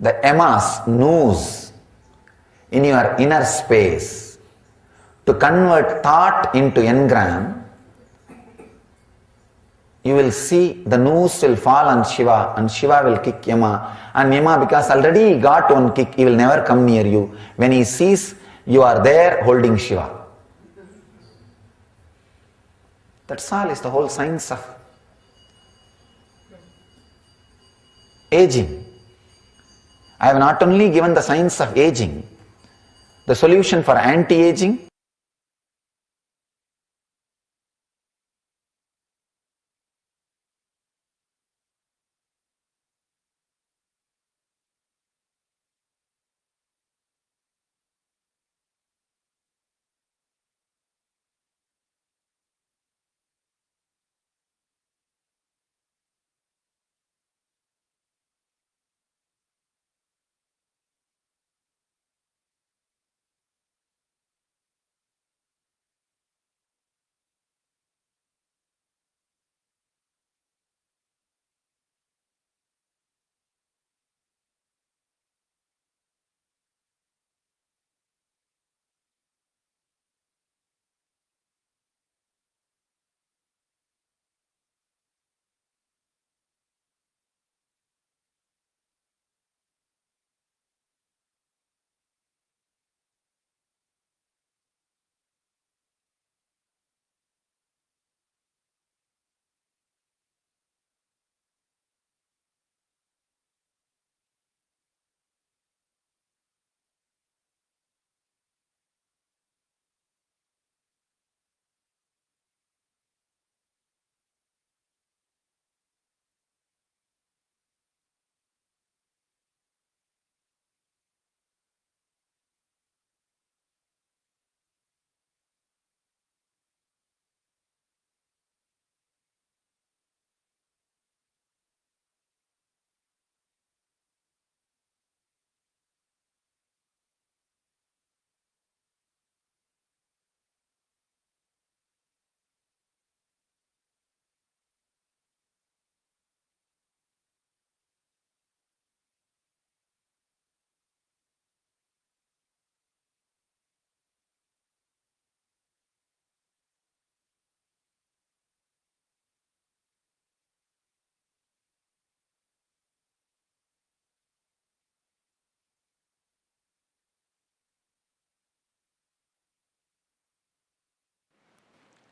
[SPEAKER 3] the Yama's noose in your inner space to convert thought into engram, you will see the noose will fall on Shiva and Shiva will kick Yama. And Yama, because already he got one kick, he will never come near you. When he sees you are there holding Shiva. That's all is the whole science of aging. I have not only given the science of aging, the solution for anti-aging,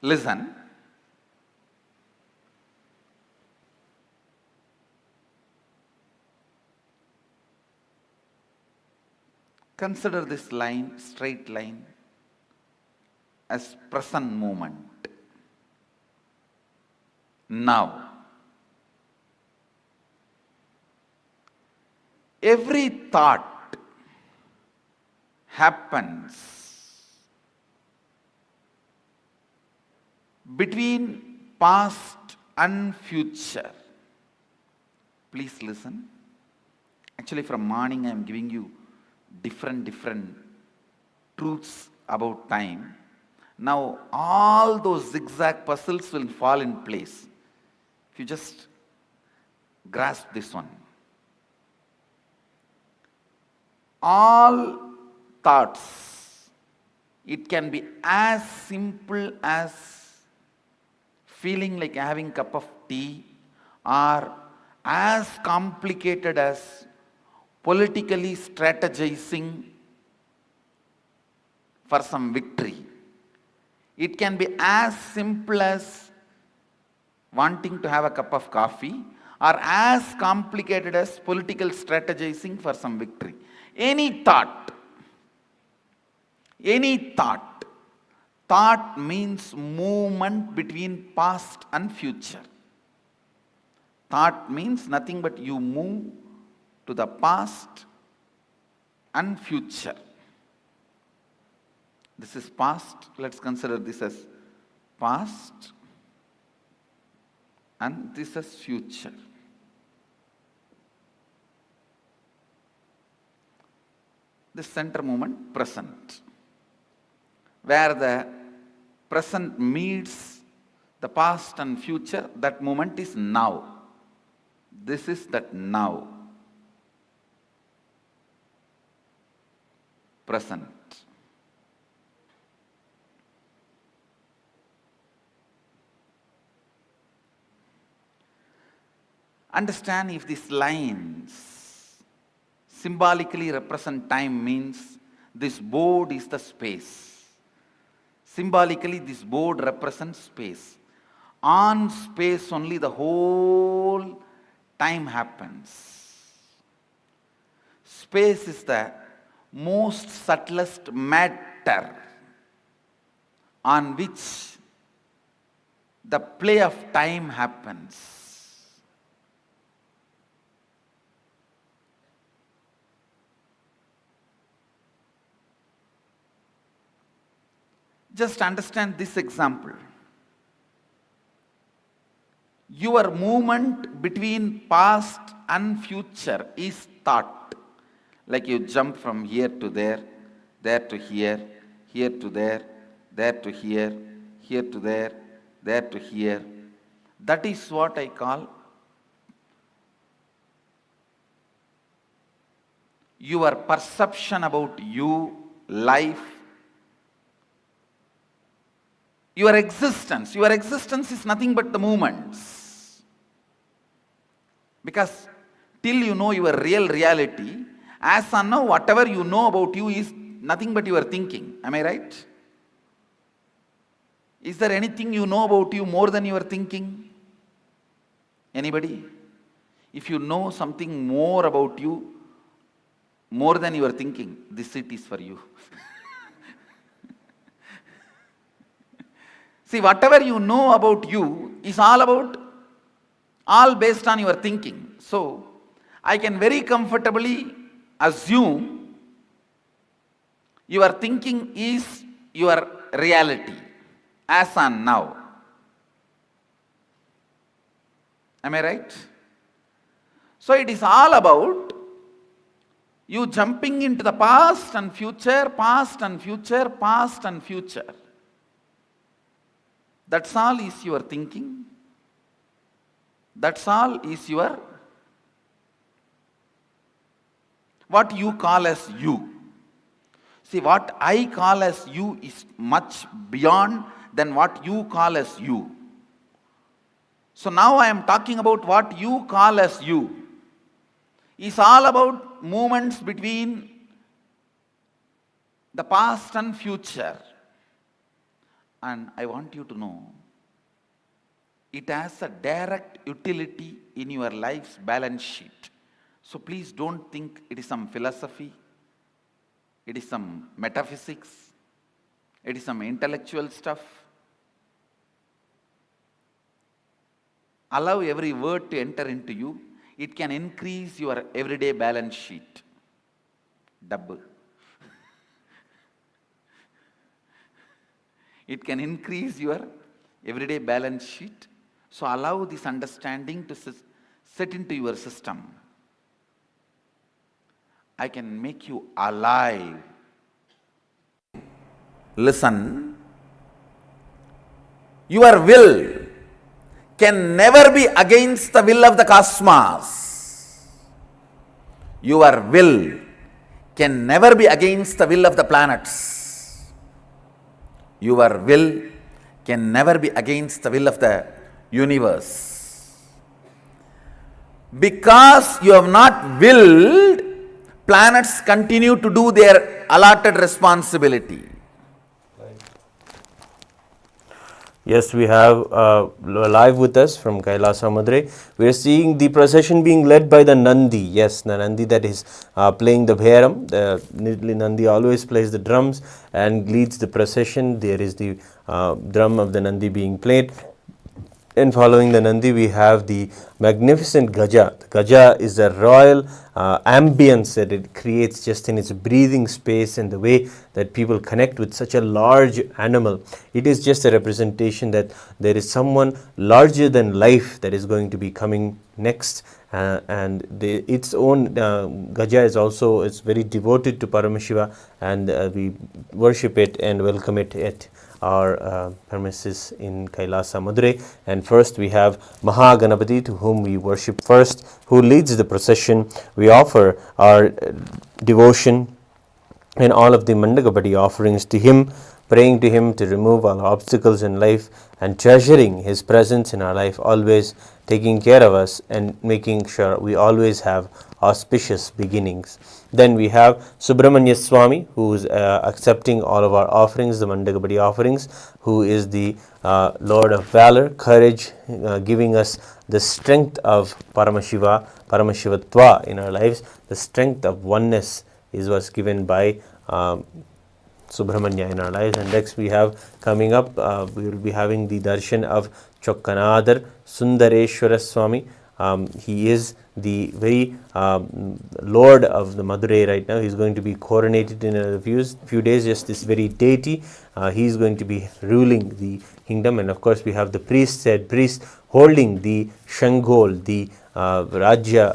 [SPEAKER 1] Listen. Consider this line, straight line, as present moment. Now. Every thought happens between past and future. Please listen. Actually, from morning I am giving you different truths about time. Now all those zigzag puzzles will fall in place if you just grasp this one. All thoughts, it can be as simple as feeling like having a cup of tea, or as complicated as politically strategizing for some victory. It can be as simple as wanting to have a cup of coffee, or as complicated as political strategizing for some victory. Any thought, thought means movement between past and future. Thought means nothing but you move to the past and future. This is past. Let's consider this as past, and this as future. The center moment, present, where the present meets the past and future. That moment is now. This is that now. Present.
[SPEAKER 5] Understand, if these lines symbolically represent time, means this board is the space. Symbolically, this board represents space. On space only the whole time happens. Space is the most subtlest matter on which the play of time happens. Just understand this example. Your movement between past and future is thought. Like you jump from here to there to here to there to here to there to here. That is what I call your perception about you, life, your existence. Your existence is nothing but the movements. Because till you know your real reality, as on now, whatever you know about you is nothing but your thinking. Am I right? Is there anything you know about you more than your thinking? Anybody? If you know something more about you, more than your thinking, this seat is for you. See, whatever you know about you is all based on your thinking. So, I can very comfortably assume your thinking is your reality, as on now. Am I right? So, it is all about you jumping into the past and future, past and future, past and future. That's all is your thinking. That's all is your, what you call as you. See, what I call as you is much beyond than what you call as you. So now I am talking about what you call as you. It's all about movements between the past and future. And I want you to know, it has a direct utility in your life's balance sheet. So please don't think it is some philosophy, it is some metaphysics, it is some intellectual stuff. Allow every word to enter into you. It can increase your everyday balance sheet. Double. It can increase your everyday balance sheet. So allow this understanding to set into your system. I can make you alive. Listen. Your will can never be against the will of the cosmos. Your will can never be against the will of the planets. Your will can never be against the will of the universe. Because you have not willed, planets continue to do their allotted responsibility.
[SPEAKER 2] Yes, we have live with us from Kailasa Madurai. We are seeing the procession being led by the Nandi. Yes, the Nandi that is playing the bheram. The Nandi always plays the drums and leads the procession. There is the drum of the Nandi being played. And following the Nandi, we have the magnificent Gaja. The Gaja is a royal ambience that it creates just in its breathing space and the way that people connect with such a large animal. It is just a representation that there is someone larger than life that is going to be coming next. And its own Gaja is also very devoted to Paramashiva, and we worship it and welcome it at our premises in Kailasa Madurai. And first we have Mahaganapati, to whom we worship first, who leads the procession. We offer our devotion and all of the Mandagapati offerings to him. praying to him to remove all obstacles in life and treasuring his presence in our life, always taking care of us and making sure we always have auspicious beginnings. Then we have Subramanya Swami, who is accepting all of our offerings, the Mandagapadi offerings, who is the Lord of Valor, courage, giving us the strength of Paramashivatva in our lives. The strength of oneness is what's given by Subramanya in our lives. And next we have coming up, we will be having the darshan of Chokkanadar Sundareshwara Swami. He is the very Lord of the Madurai right now. He is going to be coronated in a few days, just this very deity. He is going to be ruling the kingdom. And of course we have the said priest holding the Shanghol, the Rajya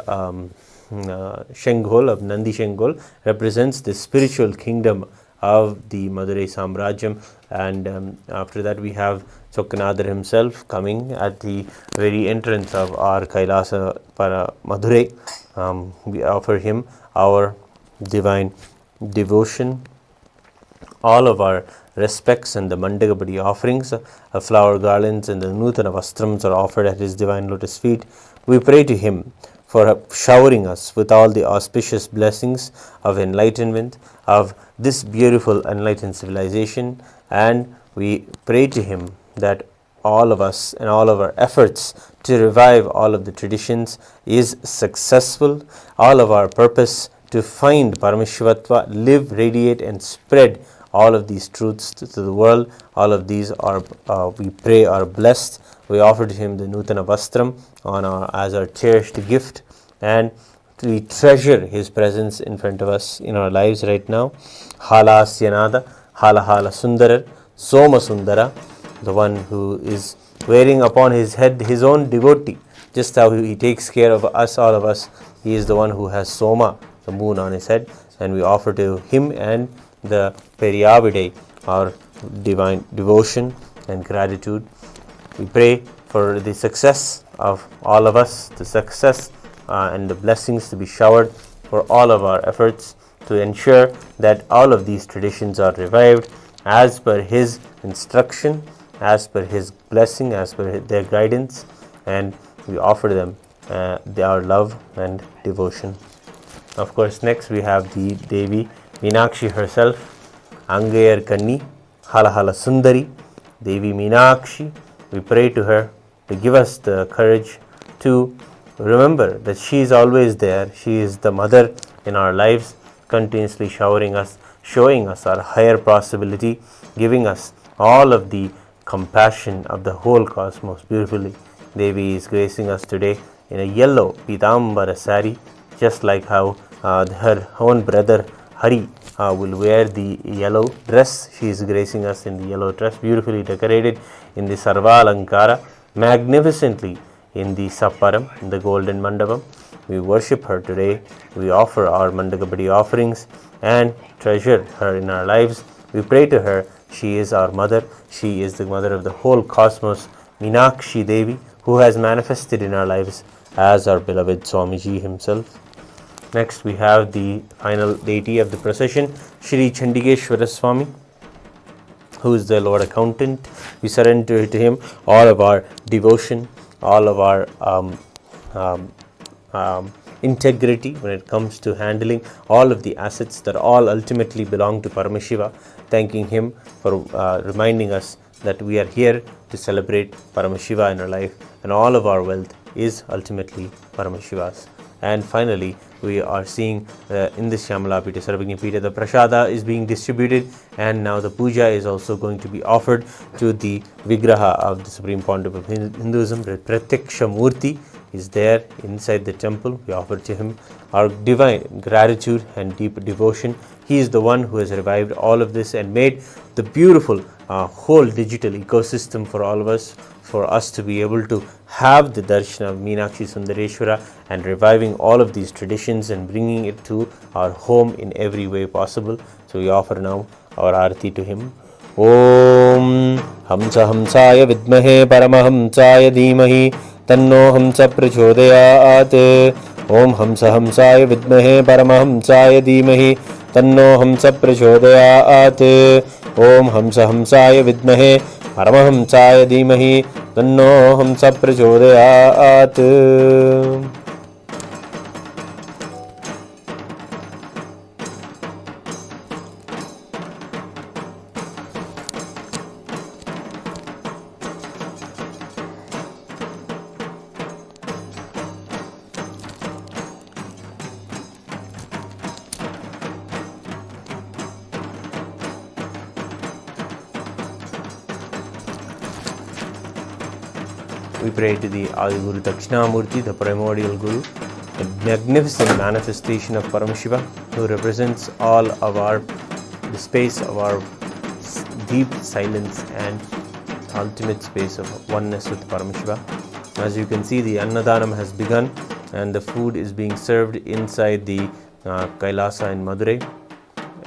[SPEAKER 2] Shanghol of Nandi Shanghol, represents the spiritual kingdom of the Madurai Samrajyam. And after that we have Chokkanadar himself coming at the very entrance of our Kailasa para Madurai. We offer him our divine devotion, all of our respects, and the Mandagapadi offerings, flower garlands and the Nutana Vastrams are offered at his divine lotus feet. We pray to him for showering us with all the auspicious blessings of enlightenment, of this beautiful enlightened civilization, and we pray to him that all of us and all of our efforts to revive all of the traditions is successful. All of our purpose to find Paramashivatva, live, radiate and spread all of these truths to the world, all of these are, we pray, are blessed. We offer to him the Nutana Vastram as our cherished gift, and we treasure his presence in front of us in our lives right now. Halasyanada, Hala Hala Sundarar, Soma Sundara, the one who is wearing upon his head his own devotee. Just how he takes care of us, all of us, he is the one who has Soma, the moon, on his head, and we offer to him and the Periyavide our divine devotion and gratitude. We pray for the success of all of us, the success and the blessings to be showered for all of our efforts to ensure that all of these traditions are revived as per his instruction, as per his blessing, as per their guidance, and we offer them our love and devotion. Of course, next we have the Devi Meenakshi herself, Angayar Kanni, Hala Hala Sundari, Devi Meenakshi. We pray to her to give us the courage to remember that she is always there. She is the mother in our lives, continuously showering us, showing us our higher possibility, giving us all of the compassion of the whole cosmos beautifully. Devi is gracing us today in a yellow Pitambara sari, just like how her own brother Hari will wear the yellow dress. She is gracing us in the yellow dress, beautifully decorated in the Sarva Alankara, magnificently in the Sapparam, in the golden Mandapam. We worship her today. We offer our Mandagapadi offerings and treasure her in our lives. We pray to her. She is our mother. She is the mother of the whole cosmos, Meenakshi Devi, who has manifested in our lives as our beloved Swamiji himself. Next we have the final deity of the procession, Shri Chandigeshwara Swami, who is the Lord Accountant. We surrender to him all of our devotion, all of our integrity when it comes to handling all of the assets that all ultimately belong to Paramashiva, thanking him for reminding us that we are here to celebrate Paramashiva in our life, and all of our wealth is ultimately Paramashiva's. And finally, we are seeing in this Shyamalapita Sarvagnyapita, the Prasada is being distributed, and now the puja is also going to be offered to the Vigraha of the Supreme Pontiff of Hinduism. Pratyaksha Murti is there inside the temple. We offer to him our divine gratitude and deep devotion. He is the one who has revived all of this and made the beautiful whole digital ecosystem for all of us, for us to be able to have the darshan of Meenakshi Sundareshwara and reviving all of these traditions and bringing it to our home in every way possible. So we offer now our arati to him. Om Hamsa Hamsaya Vidmahe Paramahamsaya Dhimahi Tanno Hamsa Prachodayat. Om Hamsa Hamsaya Vidmahe Paramahamsaya Dhimahi Tanno Hamsa Prachodayat. ओम हंस हंसाय विद्महे परमहंसाय धीमहि तन्नो हंस प्रचोदयात्. We pray to the Adi Guru Dakshinamurti, the primordial Guru, the magnificent manifestation of Paramashiva, who represents all of the space of our deep silence and ultimate space of oneness with Paramashiva. As you can see, the Annadanam has begun and the food is being served inside the Kailasa in Madurai,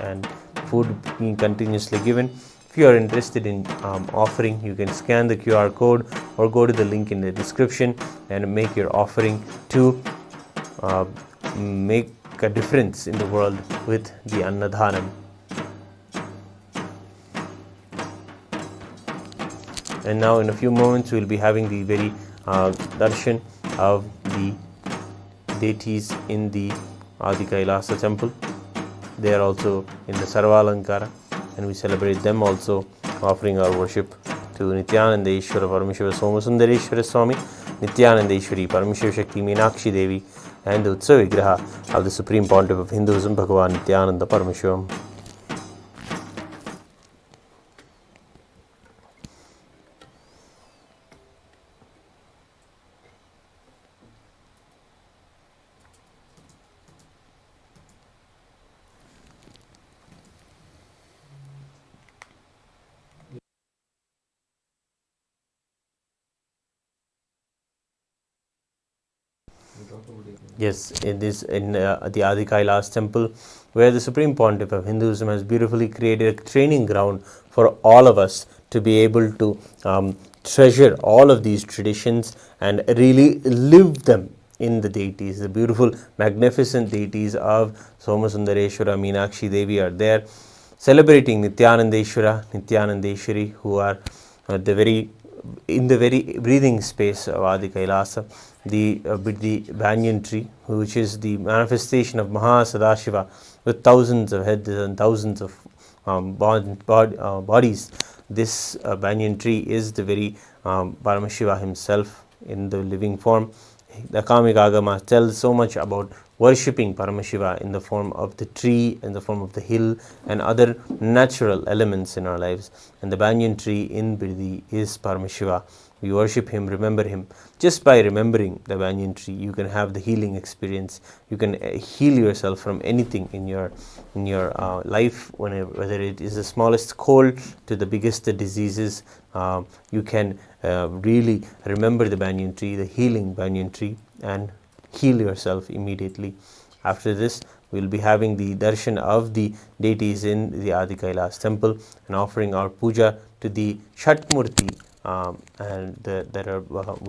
[SPEAKER 2] and food being continuously given. If you are interested in offering, you can scan the QR code or go to the link in the description and make your offering to make a difference in the world with the Annadhanam. And now in a few moments we will be having the very darshan of the deities in the Adi Kailasa temple. They are also in the Sarvalankara, and we celebrate them also, offering our worship to Nityananda Ishwara Paramashiva Somasundareshwara Swami, Nityananda Ishwari Paramashiva Shakti Meenakshi Devi, and the Utsava Vigraha of the Supreme Pontiff of Hinduism, Bhagavan Nityananda Paramashivam. Yes, it is in the Adi Kailas temple, where the Supreme Pontiff of Hinduism has beautifully created a training ground for all of us to be able to treasure all of these traditions and really live them in the deities. The beautiful, magnificent deities of Somasundareshwara, Meenakshi Devi are there, celebrating Nityanandeshwara, Nityanandeshwari, who are in the very breathing space of Adi Kailasa. The banyan tree, which is the manifestation of Mahasadashiva, with thousands of heads and thousands of bodies. This banyan tree is the very Paramashiva himself in the living form. The Kamika Agama tells so much about worshipping Paramashiva in the form of the tree, in the form of the hill, and other natural elements in our lives. And the banyan tree in Bidhi is Paramashiva. We worship him, remember him. Just by remembering the banyan tree, you can have the healing experience. You can heal yourself from anything in your life, whether it is the smallest cold to the biggest diseases. You can really remember the banyan tree, the healing banyan tree, and heal yourself immediately. After this, we will be having the darshan of the deities in the Adi Kailas temple and offering our puja to the Shatmurti. We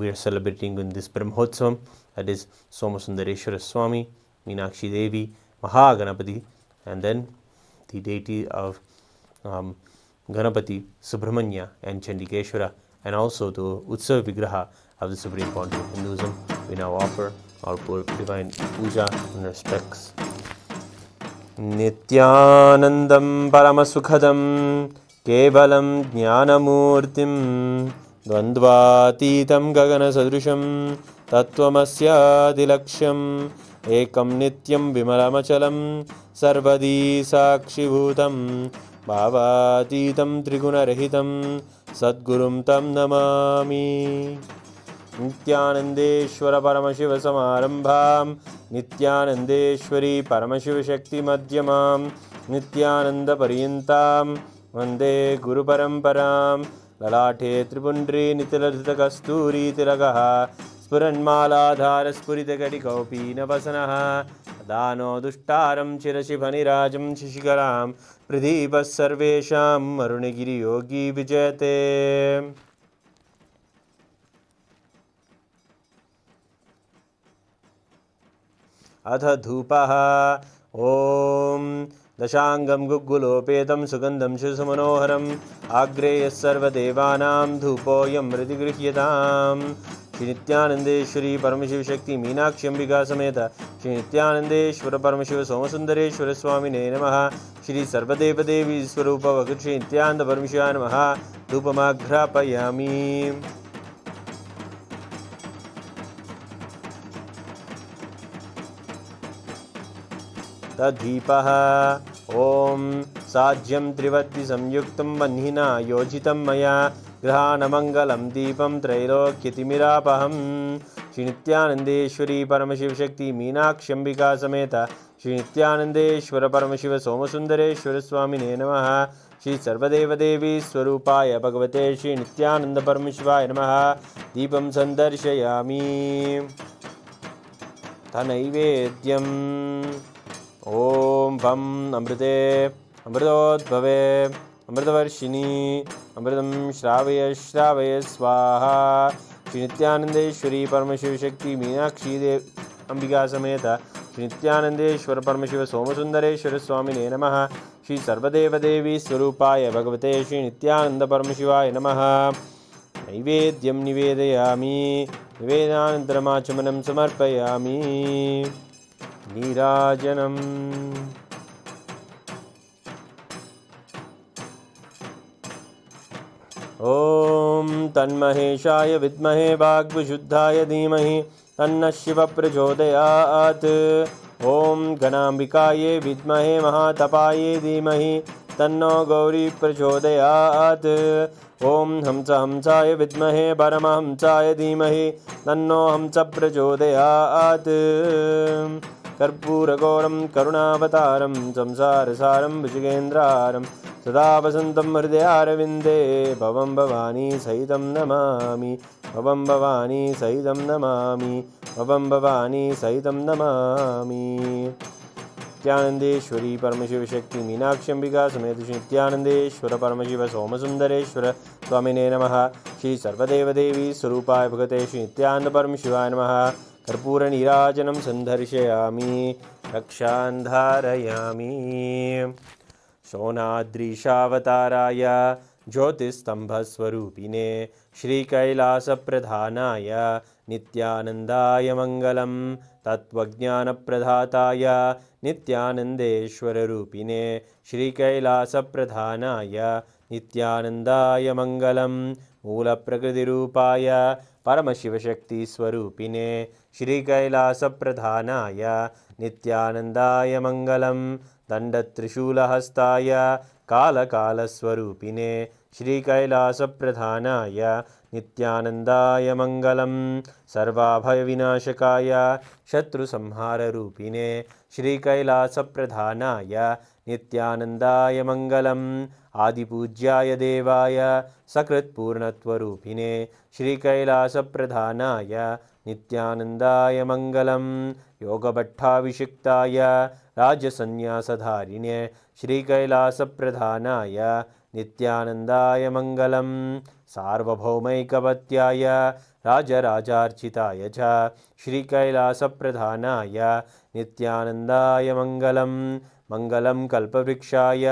[SPEAKER 2] are celebrating in this Brahmotsavam, that is Somasundareshwara Swami, Meenakshi Devi, Mahaganapati, and then the deity of Ganapati, Subramanya, and Chandikeshwara, and also the Utsava Vigraha of the Supreme Pontiff of Hinduism. We now offer our divine puja and respects. Nityanandam Paramasukhadam Kevalam Jnanamurtim Dvandvatitam Gagana Sadrusham Tattvamasya Dilaksham Ekam Nityam Vimalamachalam Sarvadi Sakshibhutam Bhavatitam Trigunarahitam Sadgurum Tam Namami. Nityanandeshwara Paramashiva Samarambham Nityanandeshwari Paramashiva Shakti Madhyamam Nityananda Paryantam Vande Guru Paramparam Lalate Tripundri Nitiladhita Kasturi Tilagaha Spuranmaladhara Spurita Gadikopi Navasanaha Adano Dushtaram Chirashibhanirajam Shishikaram Pridhipas Sarvesham Arunagiri Yogi Vijayate. अथ धूपः ओम दशांगम गुग्गुलोपेतं सुगंधं सुमनोहरम् आग्रेयः सर्वदेवानां धूपोऽयं हृदि गृह्यताम्। श्री नित्यानंदेश्वरी परमशिव शक्ति मीनाक्षी अंबिका समेत श्री नित्यानंदेश्वर परमशिव सोमसुंदरेश्वर स्वामिने नमः। श्री सर्वदेव देवी स्वरूप भगवत् श्री नित्यानंद परमशिवाय नमः। धूपमाघ्रापयामि। तद्दीपः ॐ साज्यं त्रिवत्ति संयुक्तं वह्निना योजितं मया ग्रहाणमङ्गलं दीपं त्रैलोक्यतिमिरापहम्। श्री नित्यानंदेश्वरी परमशिव शक्ति मीनाक्षी अंबिका समेत श्री नित्यानंदेश्वर परमशिव सोमसुंदरेश्वर स्वामिने नमः। श्री सर्वदेव देवी स्वरूपाय भगवते श्री नित्यानंद परमशिवाय नमः। दीपं संदर्शयामि। तनैवेद्यम् ॐ भं अमृते अमृतोद्भवे अमृतवर्षिणी अमृतं श्रावय श्रावय स्वाहा। श्री नित्यानंदेश्वरी परमशिव शक्ति मीनाक्षी अंबिका समेत श्री नित्यानंदेश्वर परमशिव सोमसुंदरेश्वर स्वामिने नमः। श्री सर्वदेव देवी स्वरूपाय भगवते श्री नित्यानंद परमशिवाय नमः। नैवेद्यं निवेदयामि। निवेदनानन्तरमाचमनं समर्पयामि। नीराजनम्। ॐ तन्महेशाय विद्महे वाग्विशुद्धाय धीमहि तन्नः शिवः प्रचोदयात्। ॐ गणाम्बिकायै विद्महे महातपायै धीमहि तन्नो गौरी प्रचोदयात्। ॐ हंसाय विद्महे परमहंसाय धीमहि तन्नो हंस प्रचोदयात्। कर्पूरगौरं करुणावतारं संसारसारं भुजगेन्द्रहारं सदा वसन्तं हृदयारविन्दे भवं भवानी सहितं नमामि। भवं भवानी सहितं नमामि। भवं भवानी सहितं नमामि। नित्यानंदेश्वरी परमशिव शक्ति मीनाक्षी अंबिका समेत श्री नित्यानंदेश्वर परमशिव सोमसुंदरेश्वर स्वामिने नमः। श्री सर्वदेव देवी स्वरूपाय भगवते श्री नित्यानंद परमशिवाय नमः। कर्पूर नीराजनं संदर्शयामि। रक्षां धारयामि। शोणाद्रीशावताराय ज्योतिस्तंभस्वरूपिणे श्रीकैलासप्रधानाय नित्यानन्दाय मङ्गलं। तत्त्वज्ञानप्रदाताय नित्यानन्देश्वररूपिणे श्रीकैलासप्रधानाय नित्यानन्दाय मङ्गलं। मूलप्रकृतिरूपाय परमशिवशक्तिस्वरूपिणे श्रीकैलासप्रधानाय नित्यानन्दाय मङ्गलं। दण्डत्रिशूलहस्ताय कालकालस्वरूपिणे श्रीकैलासप्रधानाय नित्यानन्दाय मङ्गलं। सर्वाभयविनाशकाय शत्रुसंहाररूपिणे श्रीकैलासप्रधानाय नित्यानन्दाय मङ्गलं। आदिपूज्याय देवाय सकृत्पूर्णत्वरूपिणे श्रीकैलासप्रधानाय नित्यानन्दाय मङ्गलं। योगभट्टाभिषिक्ताय राजसन्न्यासधारिणे श्रीकैलासप्रधानाय नित्यानन्दाय मङ्गलं। सार्वभौमैकवत्याय राजराजार्चिताय च श्रीकैलासप्रधानाय नित्यानन्दाय मङ्गलं। मङ्गलं कल्पवृक्षाय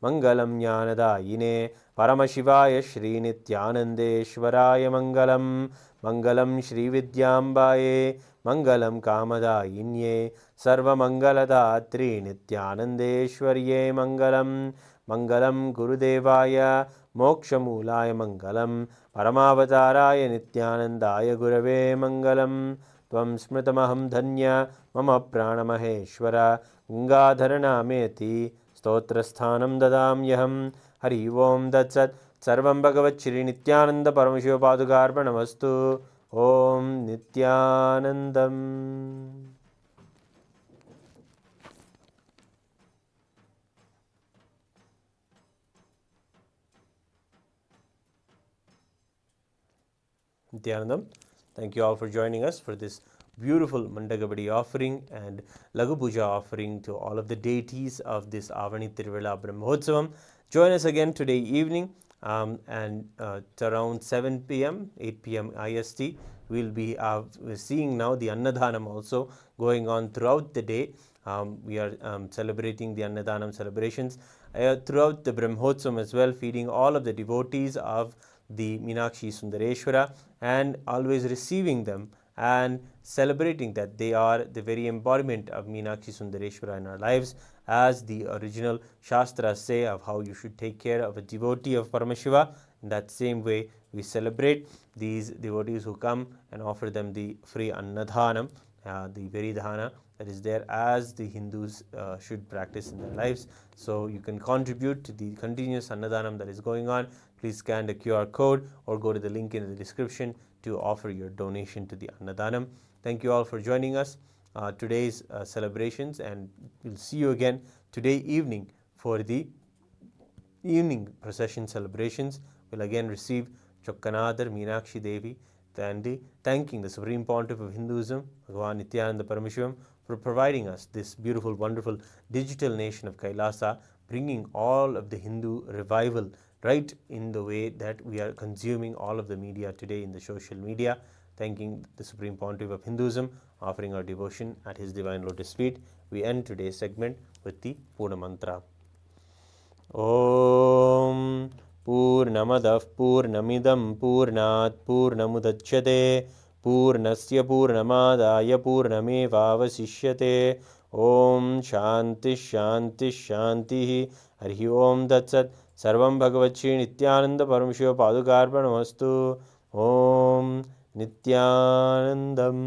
[SPEAKER 2] मङ्गलं ज्ञानदायिने परमशिवाय श्रीनित्यानन्देश्वराय मङ्गलं। मङ्गलं श्रीविद्याम्बायै मङ्गलं कामदायिन्ये सर्वमङ्गलदात्री नित्यानन्देश्वर्यै मङ्गलं। मङ्गलं गुरुदेवाय मोक्षमूलाय मङ्गलं। परमावताराय नित्यानन्दाय गुरवे मङ्गलं। त्वं स्मृतमहं धन्य मम प्राणमहेश्वर। गङ्गाधरनामेति स्तोत्रस्थानं ददाम्यहं। हरि ओं तत्सत्। सर्वं भगवत् श्री नित्यानंद परमशिव पादुकार्पणमस्तु। ओम नित्यानंदम्। Nityanandam. Thank you all for joining us for this beautiful Mandagavadi offering and Lagu Puja offering to all of the deities of this Aavani Tiruvizha Brahmotsavam. Join us again today evening and at around 7 p.m., 8 p.m. IST. we'll be seeing now the Annadanam also going on throughout the day. We are celebrating the Annadanam celebrations throughout the Brahmotsavam as well, feeding all of the devotees of the Meenakshi Sundareshwara and always receiving them and celebrating that they are the very embodiment of Meenakshi Sundareshwara in our lives, as the original Shastras say of how you should take care of a devotee of Paramashiva. In that same way, we celebrate these devotees who come and offer them the free Annadhanam, the very dhana that is there, as the Hindus should practice in their lives. So you can contribute to the continuous Annadhanam that is going on. Please scan the QR code or go to the link in the description to offer your donation to the Annadhanam. Thank you all for joining us today's celebrations, and we'll see you again today evening for the evening procession celebrations. We'll again receive Chokkanadar Meenakshi Devi, thanking the Supreme Pontiff of Hinduism, Bhagavan Nityananda Paramashivam, for providing us this beautiful, wonderful digital nation of Kailasa, bringing all of the Hindu revival right in the way that we are consuming all of the media today in the social media. Thanking the Supreme Pontiff of Hinduism, offering our devotion at his divine lotus feet. We end today's segment with the Purna Mantra. Om Purnamadav Purnamidam Purnat Purnamudachyate Purnasya Purnamadaya Purnamevavasishyate. Om Shanti Shanti Shanti. Harihi Om Tatsat. Sarvam Bhagavachi Nityananda Paramashiva Padukarpanamastu. Om Nityanandam.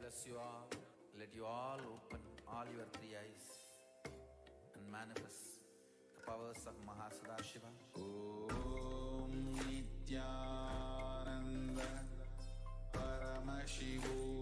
[SPEAKER 1] Bless you all. Let you all open all your three eyes and manifest the powers of Mahasada Om Nityananda Paramashivam.